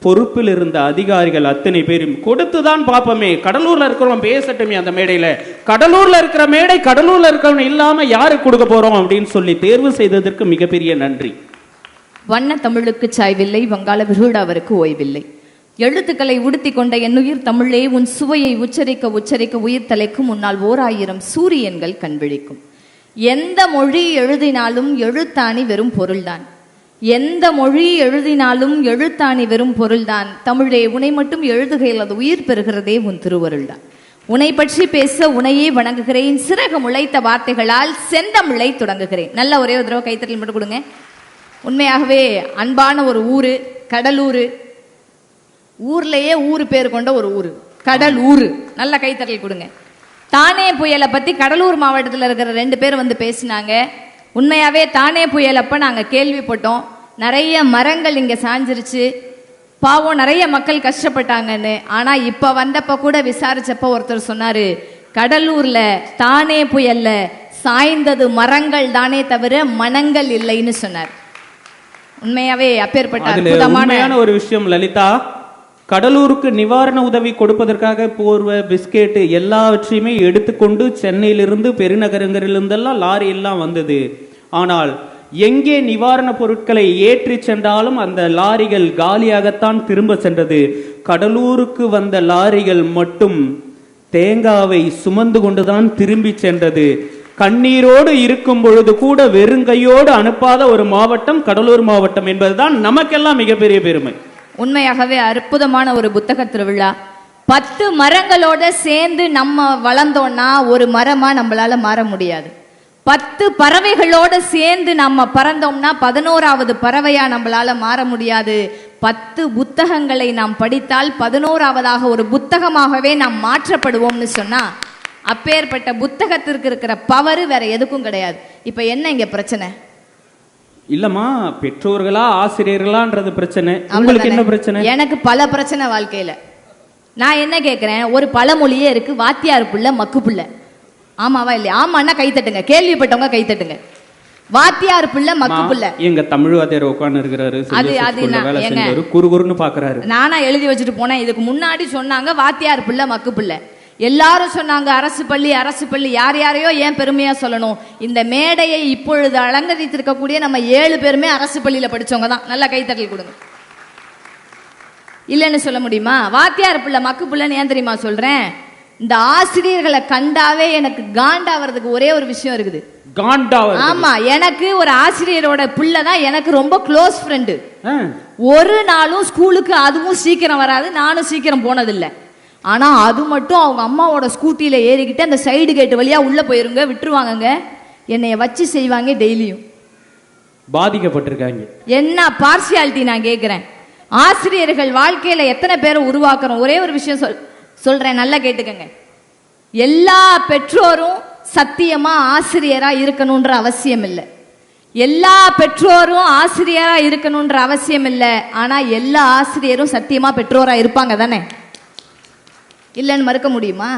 பொறுப்பில் இருந்த அதிகாரிகள் அத்தனை பேரும் கொடுத்துதான் பார்ப்போமே, கடலூர்ல இருக்கிறவங்க பேசட்டுமே அந்த மேடையில, கடலூர்ல இருக்கிற மேடை கடலூர்ல இருக்கிறவங்க இல்லாம யாருக்கு கொடுக்க போறோம் அப்படின்னு சொல்லி தேர்வு செய்ததற்கு மிகப்பெரிய நன்றி. வண்ண தமிழுக்கு சாய்வில்லை, வங்காள விருடாவருக்கு ஓய்வில்லை. எழுத்துக்களை உடுத்தி கொண்ட என்னுயிர் தமிழே, உன் சுவையை உச்சரிக்க உச்சரிக்க உயிர் தலைக்கும் முன்னால் 1000 சூரியன்கள் கண்விழிக்கும். எந்த மொழி எழுதினாலும் எழுத்தாணி வெறும் பொருள்தான், எந்த மொழி எழுதினாலும் எழுத்தாணி வெறும் பொருள்தான். தமிழே, உன்னை மட்டும் எழுதுகையில் அது உயிர் பெறுகிறதே உன் திருவருள்தான். உன்னை பற்றி பேச உன்னையே வணங்குகிறேன், சிறகு முளைத்த வார்த்தைகளால் செந்தமிழை தொடங்குகிறேன். நல்ல ஒரே ஒரு தடவை கைத்தட்டல் மட்டும் கொடுங்க. உண்மையாகவே அன்பான ஒரு ஊரு கடலூர், ஊர்லயே ஊரு பேர் கொண்ட ஒரு ஊரு கடலூர். நல்ல கைத்தட்டல் கொடுங்க. தானே புயலை பத்தி கடலூர் மாவட்டத்தில் இருக்கிற 2 பேர் வந்து பேசினாங்க. உண்மையாவே தானே புயல் அப்ப நாங்க கேள்விப்பட்டோம், நிறைய மரங்கள் இங்க சாஞ்சிருச்சு, பாவம் நிறைய மக்கள் கஷ்டப்பட்டாங்கன்னு. ஆனா இப்ப வந்தப்ப கூட விசாரிச்சப்ப ஒருத்தர் சொன்னாரு, கடலூர்ல தானே புயல்ல சாய்ந்தது மரங்கள் தானே தவிர மனங்கள் இல்லைன்னு சொன்னார். உண்மையாவே அப்பேற்பட்ட அற்புதமான ஒரு விஷயம் லலிதா. கடலூருக்கு நிவாரண உதவி கொடுப்பதற்காக போர்வை, பிஸ்கெட் எல்லாவற்றையுமே எடுத்துக்கொண்டு சென்னையிலிருந்து பெருநகரங்களிலிருந்தெல்லாம் லாரி எல்லாம் வந்தது. ஆனால் எங்கே நிவாரண பொருட்களை ஏற்றி சென்றாலும் அந்த லாரிகள் காலியாகத்தான் திரும்ப சென்றது. கடலூருக்கு வந்த லாரிகள் மட்டும் தேங்காவை சுமந்து கொண்டுதான் திரும்பி சென்றது. கண்ணீரோடு இருக்கும் பொழுது கூட வெறுங்கையோடு அனுப்பாத ஒரு மாவட்டம் கடலூர் மாவட்டம் என்பதுதான் நமக்கெல்லாம் மிகப்பெரிய பெருமை. உண்மையாகவே அற்புதமான ஒரு புத்தக திருவிழா. 10 மரங்களோட சேர்ந்து நம்ம வளர்ந்தோம்னா ஒரு மரமா நம்மளால மாற முடியாது. 10 பறவைகளோட சேர்ந்து நம்ம பறந்தோம்னா 11வது பறவையா நம்மளால மாற முடியாது. 10 புத்தகங்களை நாம் படித்தால் 11வதாக ஒரு புத்தகமாகவே நாம் மாற்றப்படுவோம்னு சொன்னா அப்பேற்பட்ட புத்தகத்திற்கு இருக்கிற பவர் வேற எதுக்கும் கிடையாது. இப்ப என்ன இங்க பிரச்சனை? இல்லம்மா, பெற்றோர்களா ஆசிரியர்களான்றது பிரச்சனை. உங்களுக்கு என்ன பிரச்சனை? எனக்கு பல பிரச்சனை வாழ்க்கையில. நான் என்ன கேட்கிறேன், ஒரு பழமொழியே இருக்கு, வாத்தியார் புள்ள மக்கு புள்ள. ஆமாவா இல்லையா? ஆமான்னா கைத்தட்டுங்க, கேள்விப்பட்டவங்க கைத்தட்டுங்க. வாத்தியார் புள்ள மக்கு புள்ள. எங்க தமிழ் வாத்தியார் உட்கார்ந்து இருக்கிறாரு, குறுகுறுன்னு பாக்குறாரு. நானா எழுதி வச்சுட்டு போனேன். இதுக்கு முன்னாடி சொன்னாங்க வாத்தியார் புள்ள மக்கு புள்ள, எல்லாரும் சொன்னாங்க அரசு பள்ளி அரசு பள்ளி. யார் யாரையோ ஏன் பெருமையா சொல்லணும்? இந்த மேடையை இப்பொழுது அலங்கரித்திருக்கக்கூடிய நம்ம 7 பேருமே அரசு பள்ளியில படிச்சவங்க தான். நல்லா கைத்தட்டல் கொடுங்க. இல்லைன்னு சொல்ல முடியுமா? வாத்தியார் பிள்ளை மக்கு பிள்ளைன்னு ஏன் தெரியுமா சொல்றேன்? இந்த ஆசிரியர்களை கண்டாவே எனக்கு காண்டாவதுக்கு ஒரே ஒரு விஷயம் இருக்குது. ஆமா, எனக்கு ஒரு ஆசிரியரோட பிள்ளை தான் எனக்கு ரொம்ப க்ளோஸ் ஃப்ரெண்டு. ஒரு நாளும் ஸ்கூலுக்கு அதுவும் சீக்கிரம் வராது, நானும் சீக்கிரம் போனதில்லை. ஆனா அது மட்டும் அவங்க அம்மாவோட ஸ்கூட்டியில ஏறிக்கிட்டு அந்த சைடு கேட்டு வழியா உள்ள போயிருங்க, விட்டுருவாங்க, என்னைய வச்சு செய்வாங்க. டெய்லியும் பாதிக்கப்பட்டிருக்காங்க. என்ன பார்சியாலிட்டி நான் கேட்கிறேன். ஆசிரியர்கள் வாழ்க்கையில எத்தனை பேரை உருவாக்குறோம்? ஒரே ஒரு விஷயம் சொல்றேன், நல்லா கேட்டுக்கங்க. எல்லா பெற்றோரும் சத்தியமா ஆசிரியரா இருக்கணும்ன்ற அவசியம் இல்லை. எல்லா பெற்றோரும் ஆசிரியரா இருக்கணும்ன்ற அவசியம் இல்லை. ஆனா எல்லா ஆசிரியரும் சத்தியமா பெற்றோரா இருப்பாங்க தானே? இல்லைன்னு மறுக்க முடியுமா?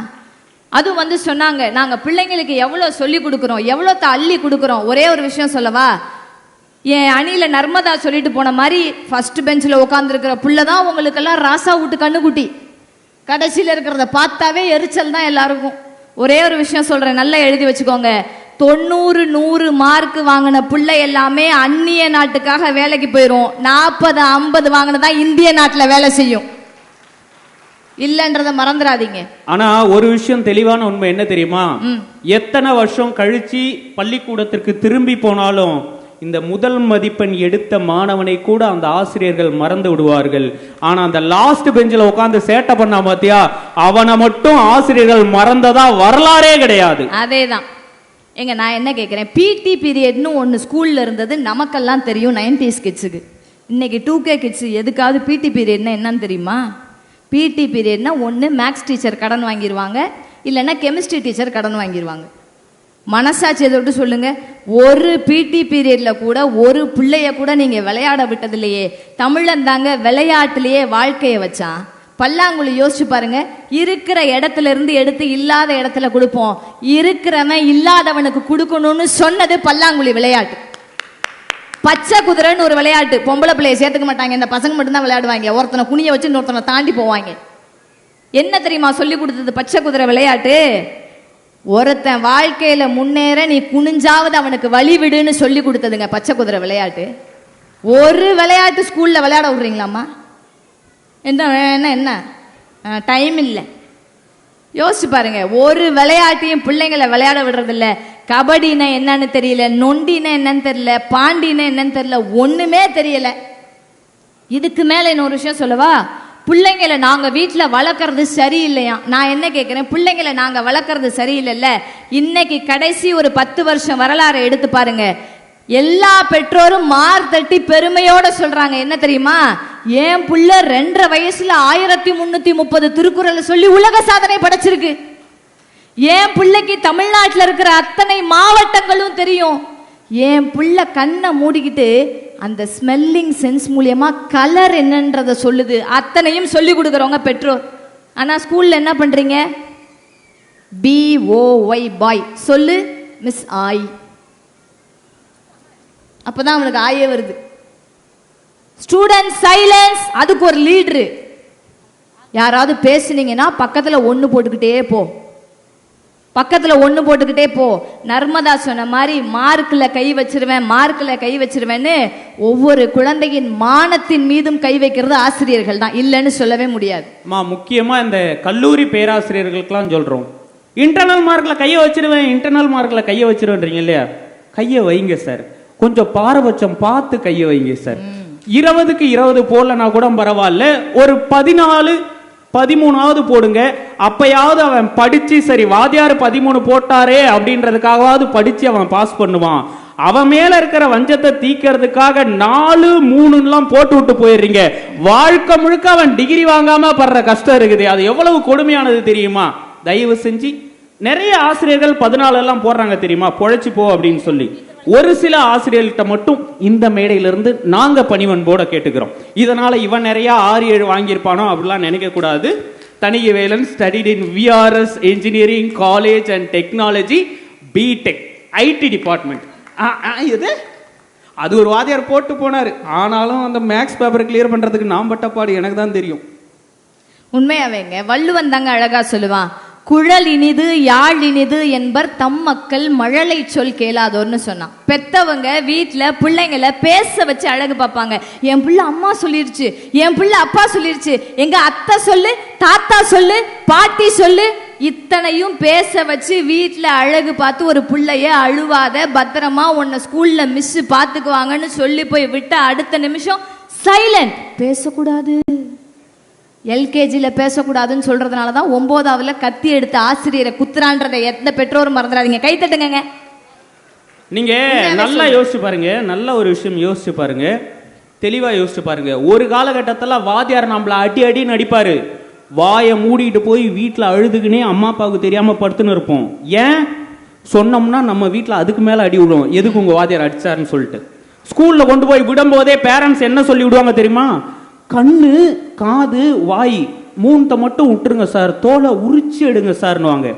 அது சொன்னாங்க, நாங்க பிள்ளைங்களுக்கு எவ்வளவு சொல்லி கொடுக்குறோம், எவ்வளவு அள்ளி கொடுக்குறோம். ஒரே ஒரு விஷயம் சொல்லவா? என் அணியில நர்மதா சொல்லிட்டு போன மாதிரி ஃபர்ஸ்ட் பெஞ்சில் உட்காந்துருக்கிற புள்ளதான் உங்களுக்கெல்லாம் ராசா விட்டு கண்ணுக்குட்டி. கடைசியில் இருக்கிறத பார்த்தாவே எரிச்சல் தான் எல்லாருக்கும். ஒரே ஒரு விஷயம் சொல்றேன், நல்லா எழுதி வச்சுக்கோங்க. 90 100 மார்க் வாங்கின பிள்ளை எல்லாமே அந்நிய நாட்டுக்காக வேலைக்கு போயிடும். 40 50 வாங்கினதா இந்திய நாட்டில் வேலை செய்யும். இல்லன்றத மறந்துடாதீங்க. ஆனா ஒரு விஷயம் தெளிவான உண்மை என்ன தெரியுமா? எத்தனை வருஷம் கழிச்சு பள்ளிக்கூடத்திற்கு திரும்பி போனாலும் இந்த முதல் மதிப்பெண் எடுத்த மாணவனை கூட அந்த ஆசிரியர்கள் மறந்து விடுவார்கள். ஆனா அந்த லாஸ்ட் பெஞ்சில் உட்கார்ந்து சேட்டை பண்ணா பாத்தியா, அவனை மட்டும் ஆசிரியர்கள் மறந்ததா வரலாறே கிடையாது. அதேதான். நான் என்ன கேட்கிறேன், பிடி பீரியட்னு ஒன்று ஸ்கூல்ல இருந்தது, நமக்கெல்லாம் தெரியும் 90s கிட்ஸுக்கு. இன்னைக்கு 2K கிட்ஸ் எதுக்காவது பிடி பீரியட்னா என்னன்னு தெரியுமா? பிடி பீரியட்னா ஒன்று மேக்ஸ் டீச்சர் கடன் வாங்கிடுவாங்க, இல்லைன்னா கெமிஸ்ட்ரி டீச்சர் கடன் வாங்கிடுவாங்க. மனசாட்சியை தொட்டு சொல்லுங்க, ஒரு பிடி பீரியட்ல கூட ஒரு பிள்ளைய கூட நீங்க விளையாட விட்டது இல்லையே. தமிழன் தாங்க விளையாட்டுலயே வாழ்க்கையை வச்சான். பல்லாங்குழி யோசிச்சு பாருங்க, இருக்கிற இடத்துல இருந்து எடுத்து இல்லாத இடத்துல கொடுப்போம். இருக்கிறவன் இல்லாதவனுக்கு கொடுக்கணும்னு சொன்னது பல்லாங்குழி விளையாட்டு. பச்சை குதிரைன்னு ஒரு விளையாட்டு, பொம்பளை பிள்ளைய சேர்த்துக்க மாட்டாங்க, இந்த பசங்க மட்டும்தான் விளையாடுவாங்க. ஒருத்தனை குனிய வச்சு இன்னொருத்தனை தாண்டி போவாங்க. என்ன தெரியுமா சொல்லி கொடுத்தது பச்சை குதிரை விளையாட்டு? ஒருத்தன் வாழ்க்கையில முன்னேற நீ குனிஞ்சாவது அவனுக்கு வழி விடுன்னு சொல்லி கொடுத்ததுங்க பச்சை குதிரை விளையாட்டு. ஒரு விளையாட்டு ஸ்கூல்ல விளையாட விடுறீங்களாம்மா? என்ன டைம் இல்லை. யோசிச்சு பாருங்க, ஒரு விளையாட்டையும் பிள்ளைங்களை விளையாட விடுறதில்ல. கபடினா என்னன்னு தெரியல, நொண்டினா என்னன்னு தெரியல, பாண்டினா என்னன்னு தெரியல, ஒண்ணுமே தெரியல. இதுக்கு மேல இன்னொரு விஷயம் சொல்லவா? பிள்ளைங்களை நாங்க வீட்டில் வளர்க்கறது சரியில்லையா? நான் என்ன கேட்கிறேன், பிள்ளைங்களை நாங்க வளர்க்கறது சரியில்லைல்ல. இன்னைக்கு கடைசி ஒரு 10 வருஷம் வரலாறு எடுத்து பாருங்க. எல்லா பெற்றோரும் மார் தட்டி பெருமையோட சொல்றாங்க, என்ன தெரியுமா? என் புள்ள 2.5 வயசுல 1330 திருக்குறளை சொல்லி உலக சாதனை படைச்சிருக்கு. என் பிள்ளைக்கு தமிழ்நாட்டில் இருக்கிற அத்தனை மாவட்டங்களும் தெரியும். என் புள்ள கண்ணை மூடிக்கிட்டு அந்த ஸ்மெல்லிங் சென்ஸ் மூலியமா கலர் என்னன்றத சொல்லுது. அத்தனையும் சொல்லி கொடுக்குறவங்க பெற்றோர். ஆனா ஸ்கூல்ல என்ன பண்றீங்க? BOY பாய் சொல்லு மிஸ் ஆய், அப்பதான் அவனுக்கு ஆயே வருது. ஸ்டூடெண்ட் சைலன்ஸ், அதுக்கு ஒரு லீடரு. யாராவது பேசுனீங்கன்னா பக்கத்துல 1 போட்டுக்கிட்டே போ, பக்கத்துல 1 போட்டுக்கிட்டே போ. நர்மதா சொன்ன மாதிரி மார்க்ல கை வச்சிருவேன், மார்க்ல கை வச்சிருவேன்னு ஒவ்வொரு குழந்தையின் மானத்தின் மீதும் கை வைக்கிறது ஆசிரியர்கள் தான், இல்லைன்னு சொல்லவே முடியாது. முக்கியமா இந்த கல்லூரி பேராசிரியர்களுக்கெல்லாம் சொல்றோம், இன்டர்னல் மார்க்ல கையை வச்சிருவேன், இன்டர்னல் மார்க்ல கையை வச்சிருவேன்றீங்க இல்லையா? கையை வைங்க சார், கொஞ்சம் பாரபட்சம் பார்த்து கையை வைங்க சார். 20க்கு 20 போடலனா கூட பரவாயில்ல, ஒரு 14 13ஆவது போடுங்க. அப்பயாவது அவன் படிச்சு, சரி வாத்தியார் 13 போட்டாரே அப்படின்றதுக்காகவாவது படிச்சு அவன் பாஸ் பண்ணுவான். அவன் மேல இருக்கிற வஞ்சத்தை தீக்கிறதுக்காக 4 3 போட்டு விட்டு போயிடுறீங்க. வாழ்க்கை முழுக்க அவன் டிகிரி வாங்காம படுற கஷ்டம் இருக்குது. அது எவ்வளவு கொடுமையானது தெரியுமா? தயவு செஞ்சு நிறைய ஆசிரியர்கள் 14 எல்லாம் போடுறாங்க தெரியுமா, பொழைச்சு போ அப்படின்னு சொல்லி. ஒரு சில ஆசிரியர்கிட்ட மட்டும் இந்த மேடையிலிருந்து நாங்க பணிவன்போட கேட்டுக்கிறோம். இதனால இவன் நிறைய 6 7 வாங்கியிருப்பானோ அப்படிலாம் நினைக்க கூடாது. Thanigavelan studied in VRS engineering college and technology, BTech IT department. இது அது ஒரு வாத்தியார் போட்டு போனாரு. ஆனாலும் அந்த மேக்ஸ் பேப்பர் கிளியர் பண்றதுக்கு நான் பட்டப்பாடு எனக்கு தான் தெரியும். உண்மையாவேங்க, வள்ளுவன் தாங்க அழகா சொல்லுவான், குழல் இனிது யாழ் இனிது என்பர் தம் மக்கள் மழலை சொல் கேளாதோர்னு சொன்னான். பெத்தவங்க வீட்டுல பிள்ளைங்களை பேச வச்சு அழகு பார்ப்பாங்க. என் பிள்ளை அம்மா சொல்லிருச்சு, என் பிள்ளை அப்பா சொல்லிருச்சு, எங்க அத்தை சொல்லு, தாத்தா சொல்லு, பாட்டி சொல்லு, இத்தனையும் பேச வச்சு வீட்டுல அழகு பார்த்து ஒரு பிள்ளைய அழுவாத பத்திரமா உன்னை ஸ்கூல்ல மிஸ் பாத்துக்குவாங்கன்னு சொல்லி போய் விட்ட அடுத்த நிமிஷம் சைலண்ட், பேசக்கூடாது. LKGல பேசக்கூடாதுன்னு சொல்றதுனால தான் 9ஆவதுல கத்தி எடுத்து ஆசிரியரை குத்துறான்றதை எந்த பெற்றோரும் மறந்துடாதீங்க. கை தட்டுங்க. நீங்க நல்லா யோசிச்சு பாருங்க, நல்ல ஒரு விஷயம் யோசிச்சு பாருங்க, தெளிவா யோசிச்சு பாருங்க. ஒரு காலகட்டத்தில் வாத்தியார் நம்மள அடி அடின்னு அடிப்பாரு, வாயை மூடிட்டு போய் வீட்டில் அழுதுக்குன்னே அம்மா அப்பாவுக்கு தெரியாம படுத்துன்னு இருப்போம். ஏன்? சொன்னோம்னா நம்ம வீட்டில் அதுக்கு மேலே அடி விடுவோம், எதுக்கு உங்கள் வாத்தியார் அடிச்சாருன்னு சொல்லிட்டு. ஸ்கூலில் கொண்டு போய் விடும்போதே பேரண்ட்ஸ் என்ன சொல்லி விடுவாங்க தெரியுமா? கண்ணு, காது, வாய் மூணத்தை மட்டும் விட்டுருங்க சார், தோலை உரிச்சு எடுங்க சார்னுவாங்க.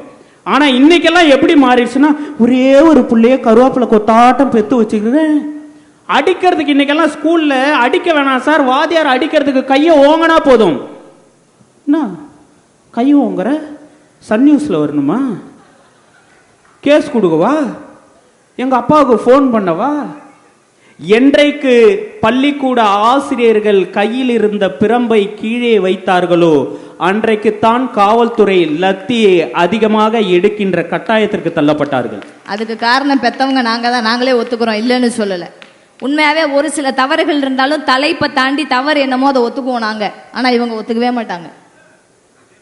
ஆனால் இன்னைக்கெல்லாம் எப்படி மாறிடுச்சுன்னா, ஒரே ஒரு பிள்ளைய கருவேப்பிலை கொத்தாட்டம் பெற்று வச்சுக்கிறேன். அடிக்கிறதுக்கு இன்னைக்கெல்லாம் ஸ்கூலில் அடிக்க வேணாம் சார், வாத்தியார் அடிக்கிறதுக்கு கையை ஓங்கினா போதும். என்ன கையை ஓங்குற? சன் நியூஸில் வரணுமா? கேஸ் கொடுக்கவா? எங்கள் அப்பாவுக்கு ஃபோன் பண்ணவா? என்றைக்கு பள்ளிக்கூட ஆசிரியர்கள் கையில் இருந்த பிரம்பை கீழே வைத்தார்களோ அன்றைக்குத்தான் காவல்துறை லத்தியை அதிகமாக எடுக்கின்ற கட்டாயத்திற்கு தள்ளப்பட்டார்கள். அதுக்கு காரணம் பெத்தவங்க நாங்க தான், நாங்களே ஒத்துக்கிறோம், இல்லைன்னு சொல்லலை. உண்மையாவே ஒரு சில தவறுகள் இருந்தாலும் தலைப்பை தாண்டி தவறு என்னமோ அதை ஒத்துக்குவோம் நாங்க. ஆனா இவங்க ஒத்துக்கவே மாட்டாங்க.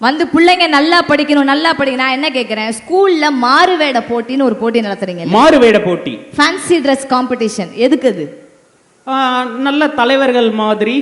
வந்து பிள்ளைங்க நல்லா படிக்கணும், நல்லா படிக்கணும். நான் என்ன கேட்கிறேன், ஸ்கூல்ல மாறுவேட போட்டின்னு ஒரு போட்டி நடத்துறீங்க. மாறுவேட போட்டி, ஃபேன்சி ட்ரெஸ் காம்படிஷன், எதுக்கு அது? நல்ல தலைவர்கள் மாதிரி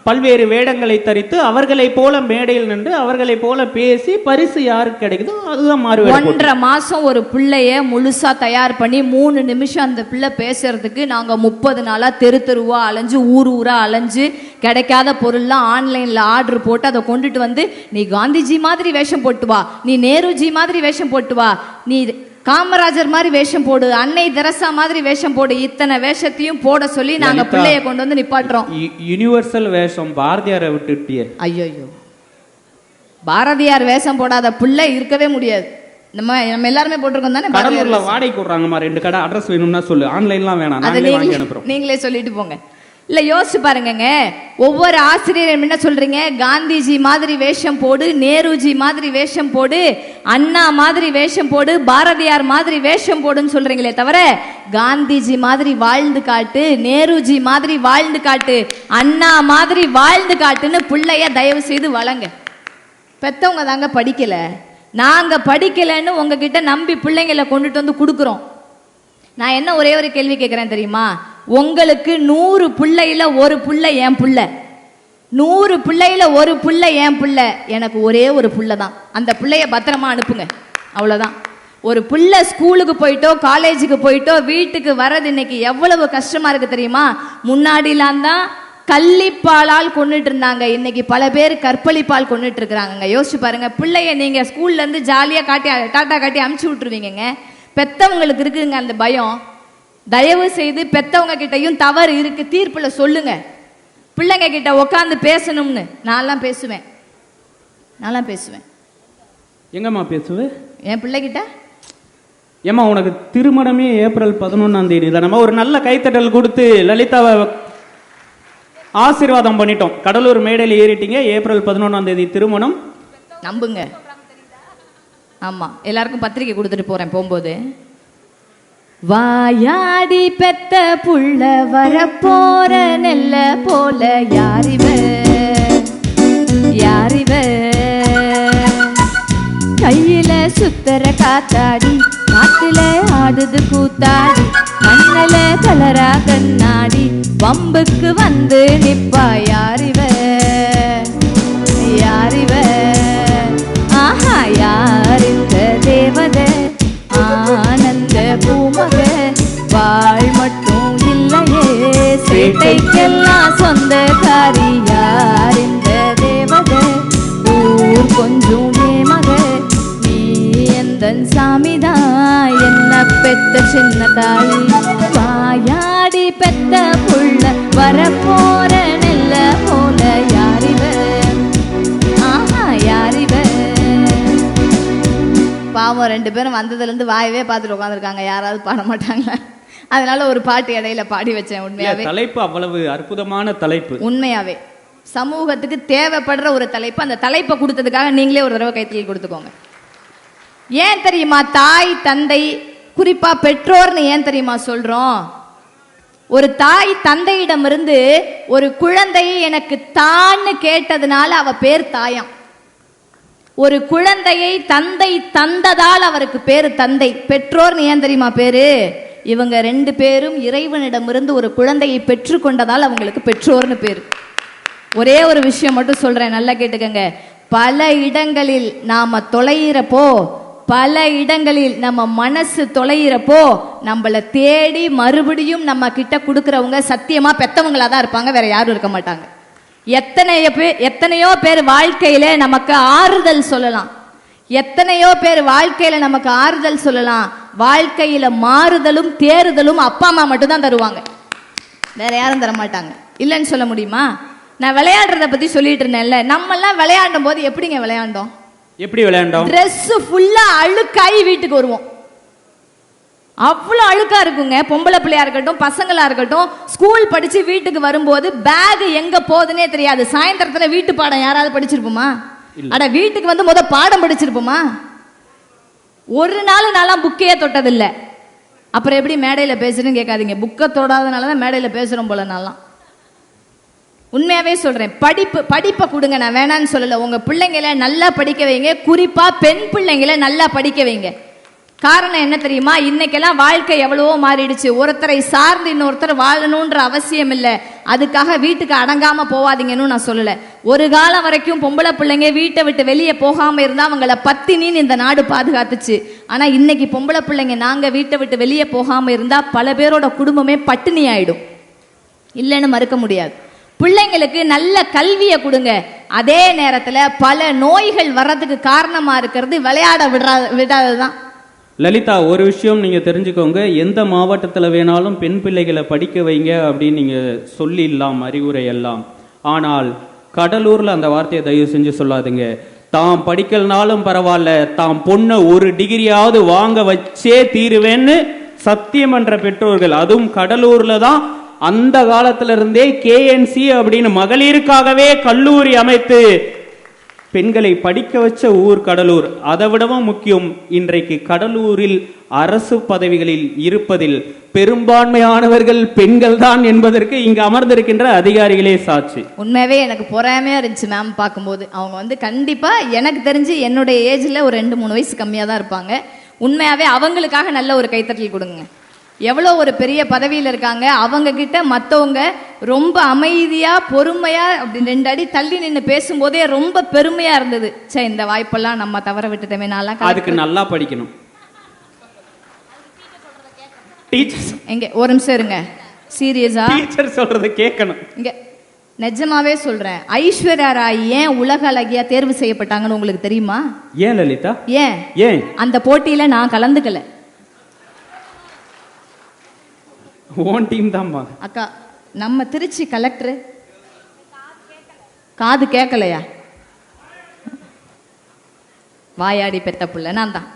பல்வேறு வேடங்களை தரித்து அவர்களை போல மேடையில் நின்று அவர்களை போல பேசி பரிசு யாருக்கு கிடைக்குதோ அதுதான் மாறுவேட. 1.5 மாசம் ஒரு பிள்ளைய முழுசா தயார் பண்ணி 3 நிமிஷம் அந்த பிள்ளை பேசுறதுக்கு நாங்க 30 நாளா தெருவா அலைஞ்சு ஊரா அலைஞ்சு கிடைக்காத பொருள்லாம் ஆன்லைன்ல ஆர்டர் போட்டு அதை கொண்டுட்டு வந்து, நீ காந்திஜி மாதிரி வேஷம் போட்டு வா, நீ நேருஜி மாதிரி வேஷம் போட்டு வா, நீ காமராஜர் மாதிரி வேஷம் போடு, அன்னை தெரசா மாதிரி வேஷம் போடு, இத்தனை வேஷத்தையும் போட சொல்லி நாங்க பிள்ளைய கொண்டு வந்து நிப்பாட்டுறோம். யுனிவர்சல் வேஷம் பாரதியாரை விட்டுட்டியே. ஐயோ, பாரதியார் வேஷம் போடாத பிள்ளை இருக்கவே முடியாது. நம்ம எல்லாருமே போட்டிருக்கோம் தானே. கடலூர்ல வாடகைக்கு விடுறாங்கம்மா 2 கடை, அட்ரஸ் வேணும்னா சொல்லு, ஆன்லைன்லாம் வேணாம், நாங்களே வாங்கி அனுப்புறோம். நீங்களே சொல்லிட்டு போங்க. இல்ல யோசிச்சு பாருங்க, ஒவ்வொரு ஆசிரியர் என்ன சொல்றீங்க, காந்திஜி மாதிரி வேஷம் போடு, நேருஜி மாதிரி வேஷம் போடு, அண்ணா மாதிரி வேஷம் போடு, பாரதியார் மாதிரி வேஷம் போடுன்னு சொல்றீங்களே தவிர காந்திஜி மாதிரி வாழ்ந்து காட்டு, நேருஜி மாதிரி வாழ்ந்து காட்டு, அண்ணா மாதிரி வாழ்ந்து காட்டுன்னு பிள்ளைய தயவு செய்து வளங்க. பெத்தவங்க தாங்க படிக்கல, நாங்க படிக்கலன்னு உங்ககிட்ட நம்பி பிள்ளைங்களை கொண்டுட்டு வந்து கொடுக்குறோம். நான் என்ன ஒரே ஒரு கேள்வி கேட்கிறேன் தெரியுமா, உங்களுக்கு 100 பிள்ளையில ஒரு புள்ள என் புள்ள, 100 பிள்ளையில ஒரு புள்ள என் புள்ள, எனக்கு ஒரே ஒரு புள்ள தான். அந்த பிள்ளைய பத்திரமா அனுப்புங்க, அவ்வளவுதான். ஒரு புள்ள ஸ்கூலுக்கு போயிட்டோ காலேஜுக்கு போயிட்டோ வீட்டுக்கு வர்றது இன்னைக்கு எவ்வளவு கஷ்டமா இருக்கு தெரியுமா? முன்னாடிலாம் தான் கள்ளிப்பாலால் கொண்டுட்டு இருந்தாங்க, இன்னைக்கு பல பேர் கற்பழிப்பால் கொண்டுட்டு இருக்கிறாங்க. யோசிச்சு பாருங்க, பிள்ளைய நீங்க ஸ்கூல்ல இருந்து ஜாலியா காட்டி டாட்டா காட்டி அமுச்சு விட்டுருவீங்க. பெத்தவங்களுக்கு இருக்குங்க அந்த பயம். தயவு செய்து பெத்தவங்க கிட்டையும் தவறு இருக்கு தீர்ப்புல சொல்லுங்க. பிள்ளைங்க கிட்ட உட்காந்து பேசணும்னு நான்லாம் பேசுவேன். எங்கம்மா பேசுவேன்? என் பிள்ளைகிட்ட. ஏம்மா உனக்கு திருமணமே ஏப்ரல் 11ஆம் தேதி தானம்மா. ஒரு நல்ல கைத்தட்டல் கொடுத்து லலிதாவை ஆசீர்வாதம் பண்ணிட்டோம். கடலூர் மேடையில் ஏறிட்டீங்க, ஏப்ரல் 11ஆம் தேதி திருமணம். நம்புங்க. ஆமா, எல்லாருக்கும் பத்திரிக்கை கொடுத்துட்டு போறேன் போகும்போது. வாயாடி பெத்த புள்ள வரப்போற நெல்ல போல யாரிவ கையில சுத்தர காத்தாடி, காட்டுல ஆடுது கூத்தாடி, மண்ணல கலரா கண்ணாடி, வம்புக்கு வந்து நிப்பா யாரிவ ஆஹா யாரிந்த தேவத ஆனந்த பூமக வாழ் மட்டும் இல்லையே, சேட்டைக்கெல்லாம் சொந்தக்காரி யாரிந்த தேவத ஊர் கொஞ்சம் நேமக, நீ எந்தன் சாமிதான் என்ன பெத்த சின்ன தாயி, வாயாடி பெத்த புள்ள வரப்போற நெல்ல போல யாரிவ பாவம். 2 பேரும் வந்ததுலேருந்து வாயவே பார்த்துட்டு உட்காந்துருக்காங்க, யாராவது பாட மாட்டாங்களா? அதனால ஒரு பாட்டு இடையில பாடி வச்சேன். உண்மையாவே தலைப்பு அவ்வளவு அற்புதமான தலைப்பு, உண்மையாவே சமூகத்துக்கு தேவைப்படுற ஒரு தலைப்பு. அந்த தலைப்பை கொடுத்ததுக்காக நீங்களே ஒரு தடவை கைத்தறி கொடுத்துக்கோங்க. ஏன் தெரியுமா தாய் தந்தை, குறிப்பா பெற்றோர்னு ஏன் தெரியுமா சொல்றோம்? ஒரு தாய் தந்தையிடமிருந்து ஒரு குழந்தையை எனக்கு தான்னு கேட்டதுனால அவ பேர் தாயாம். ஒரு குழந்தையை தந்தை தந்ததால் அவருக்கு பேரு தந்தை. பெற்றோர் ஏன் தெரியுமா பேரு? இவங்க 2 பேரும் இறைவனிடமிருந்து ஒரு குழந்தையை பெற்று கொண்டதால் அவங்களுக்கு பெற்றோர்னு பேரு. ஒரே ஒரு விஷயம் மட்டும் சொல்றேன், நல்லா கேட்டுக்கங்க. பல இடங்களில் நாம தொலைகிறப்போ பல இடங்களில் நம்ம மனசு தொலைகிறப்போ நம்மள தேடி மறுபடியும் நம்ம கிட்ட கொடுக்கறவங்க சத்தியமா பெத்தவங்களா தான் இருப்பாங்க, வேற யாரும் இருக்க மாட்டாங்க. எத்தனையோ பேர் வாழ்க்கையில நமக்கு ஆறுதல் சொல்லலாம், எத்தனையோ பேர் வாழ்க்கையில நமக்கு ஆறுதல் சொல்லலாம். வாழ்க்கையில மாறுதலும் தேறுதலும் அப்பா அம்மா மட்டும் தான் தருவாங்க, வேற யாரும் தர மாட்டாங்க. இல்லைன்னு சொல்ல முடியுமா? நான் விளையாடுறத பத்தி சொல்லிட்டு இருந்தேன்ல, நம்ம எல்லாம் விளையாடும் போது எப்படிங்க விளையாண்டோம்? எப்படி விளையாண்டோம்? Dress ஃபுல்லா அழுக்காயி வீட்டுக்கு வருவோம். அவ்வளவு அழுக்கா இருக்குங்க. பொம்பளை பிள்ளையா இருக்கட்டும், பசங்களா இருக்கட்டும், ஸ்கூல் படிச்சு வீட்டுக்கு வரும்போது பேக் எங்க போகுதுன்னே தெரியாது. சாயந்தரத்துல வீட்டு பாடம் யாராவது படிச்சிருப்போமா? அட வீட்டுக்கு வந்து முத பாடம் படிச்சிருப்போமா? ஒரு நாள் நான்லாம் புக்கையே தொட்டதில்லை. அப்புறம் எப்படி மேடையில பேசுறேன்னு கேட்காதீங்க. புக்கை தொடாதனாலதான் மேடையில பேசுறோம் போல. நான்லாம் உண்மையாவே சொல்றேன், படிப்பை கொடுங்க, நான் வேணான்னு சொல்லல. உங்க பிள்ளைங்களை நல்லா படிக்க வைங்க, குறிப்பா பெண் பிள்ளைங்களை நல்லா படிக்க வைங்க. காரணம் என்ன தெரியுமா? இன்னைக்கெல்லாம் வாழ்க்கை எவ்வளவோ மாறிடுச்சு. ஒருத்தரை சார்ந்து இன்னொருத்தர் வாழணும்ன்ற அவசியம் இல்லை. அதுக்காக வீட்டுக்கு அடங்காம போவாதீங்கன்னு நான் சொல்லல. ஒரு காலம் வரைக்கும் பொம்பளை பிள்ளைங்க வீட்டை விட்டு வெளியே போகாம இருந்தா அவங்கள பத்தினின்னு இந்த நாடு பாதுகாத்துச்சு. ஆனா இன்னைக்கு பொம்பளை பிள்ளைங்க நாங்க வீட்டை விட்டு வெளியே போகாம இருந்தா பல பேரோட குடும்பமே பட்டினி ஆயிடும். இல்லைன்னு மறுக்க முடியாது. பிள்ளைங்களுக்கு நல்ல கல்வியை கொடுங்க. அதே நேரத்துல பல நோய்கள் வர்றதுக்கு காரணமா இருக்கிறது விளையாட விடாததுதான். லலிதா, ஒரு விஷயம் நீங்க தெரிஞ்சுக்கோங்க, எந்த மாவட்டத்தில் வேணாலும் பெண் பிள்ளைகளை படிக்க வைங்க அப்படின்னு நீங்க சொல்லிடலாம், அறிவுரை எல்லாம். ஆனால் கடலூர்ல அந்த வார்த்தையை தயவு செஞ்சு சொல்லாதுங்க. தாம் படிக்கலனாலும் பரவாயில்ல, தாம் பொண்ணை ஒரு டிகிரியாவது வாங்க வச்சே தீருவேன்னு சத்தியம் என்ற பெற்றோர்கள், அதுவும் கடலூர்ல தான் அந்த காலத்துல இருந்தே கேஎன்சி அப்படின்னு மகளிருக்காகவே கல்லூரி அமைத்து பெண்களை படிக்க வச்ச ஊர் கடலூர். அதை விடவும் முக்கியம், இன்றைக்கு கடலூரில் அரசு பதவிகளில் இருப்பதில் பெரும்பான்மையானவர்கள் பெண்கள் தான் என்பதற்கு இங்கு அமர்ந்திருக்கின்ற அதிகாரிகளே சாட்சி. உண்மையாவே எனக்கு பொறாமையா இருந்துச்சு மேம் பார்க்கும்போது. அவங்க வந்து கண்டிப்பா எனக்கு தெரிஞ்சு என்னுடைய ஏஜ்ல ஒரு 2-3 வயசு கம்மியா தான் இருப்பாங்க. உண்மையாவே அவங்களுக்காக நல்ல ஒரு கைத்தட்டல் கொடுங்க. எவ்வளோ ஒரு பெரிய பதவியில் இருக்காங்க. அவங்க கிட்ட மற்றவங்க ரொம்ப அமைதியா பொறுமையா அப்படி 2 அடி தள்ளி நின்று பேசும்போதே ரொம்ப பெருமையா இருந்தது. சே, இந்த வாய்ப்பெல்லாம் நம்ம தவற விட்டுட்டோமே. நான்லாம் அதுக்கு நல்லா படிக்கணும். டீச்சர்ஸ் எங்க ஒரு நிமிஷம் இருங்க, சீரியஸா டீச்சர் சொல்றத கேட்கணும். இங்க நிஜமாவே சொல்றேன், ஐஸ்வர்யா ராய் ஏன் உலக அழகியா தேர்வு செய்யப்பட்டாங்கன்னு உங்களுக்கு தெரியுமா? ஏன் லலிதா? ஏன் அந்த போட்டியில நான் கலந்துக்கல. ஓன் டீம் தான்மா. அக்கா, நம்ம திருச்சி கலெக்டர் காது கேட்கலையா? வாயாடி பெத்த புள்ள நான் தான்.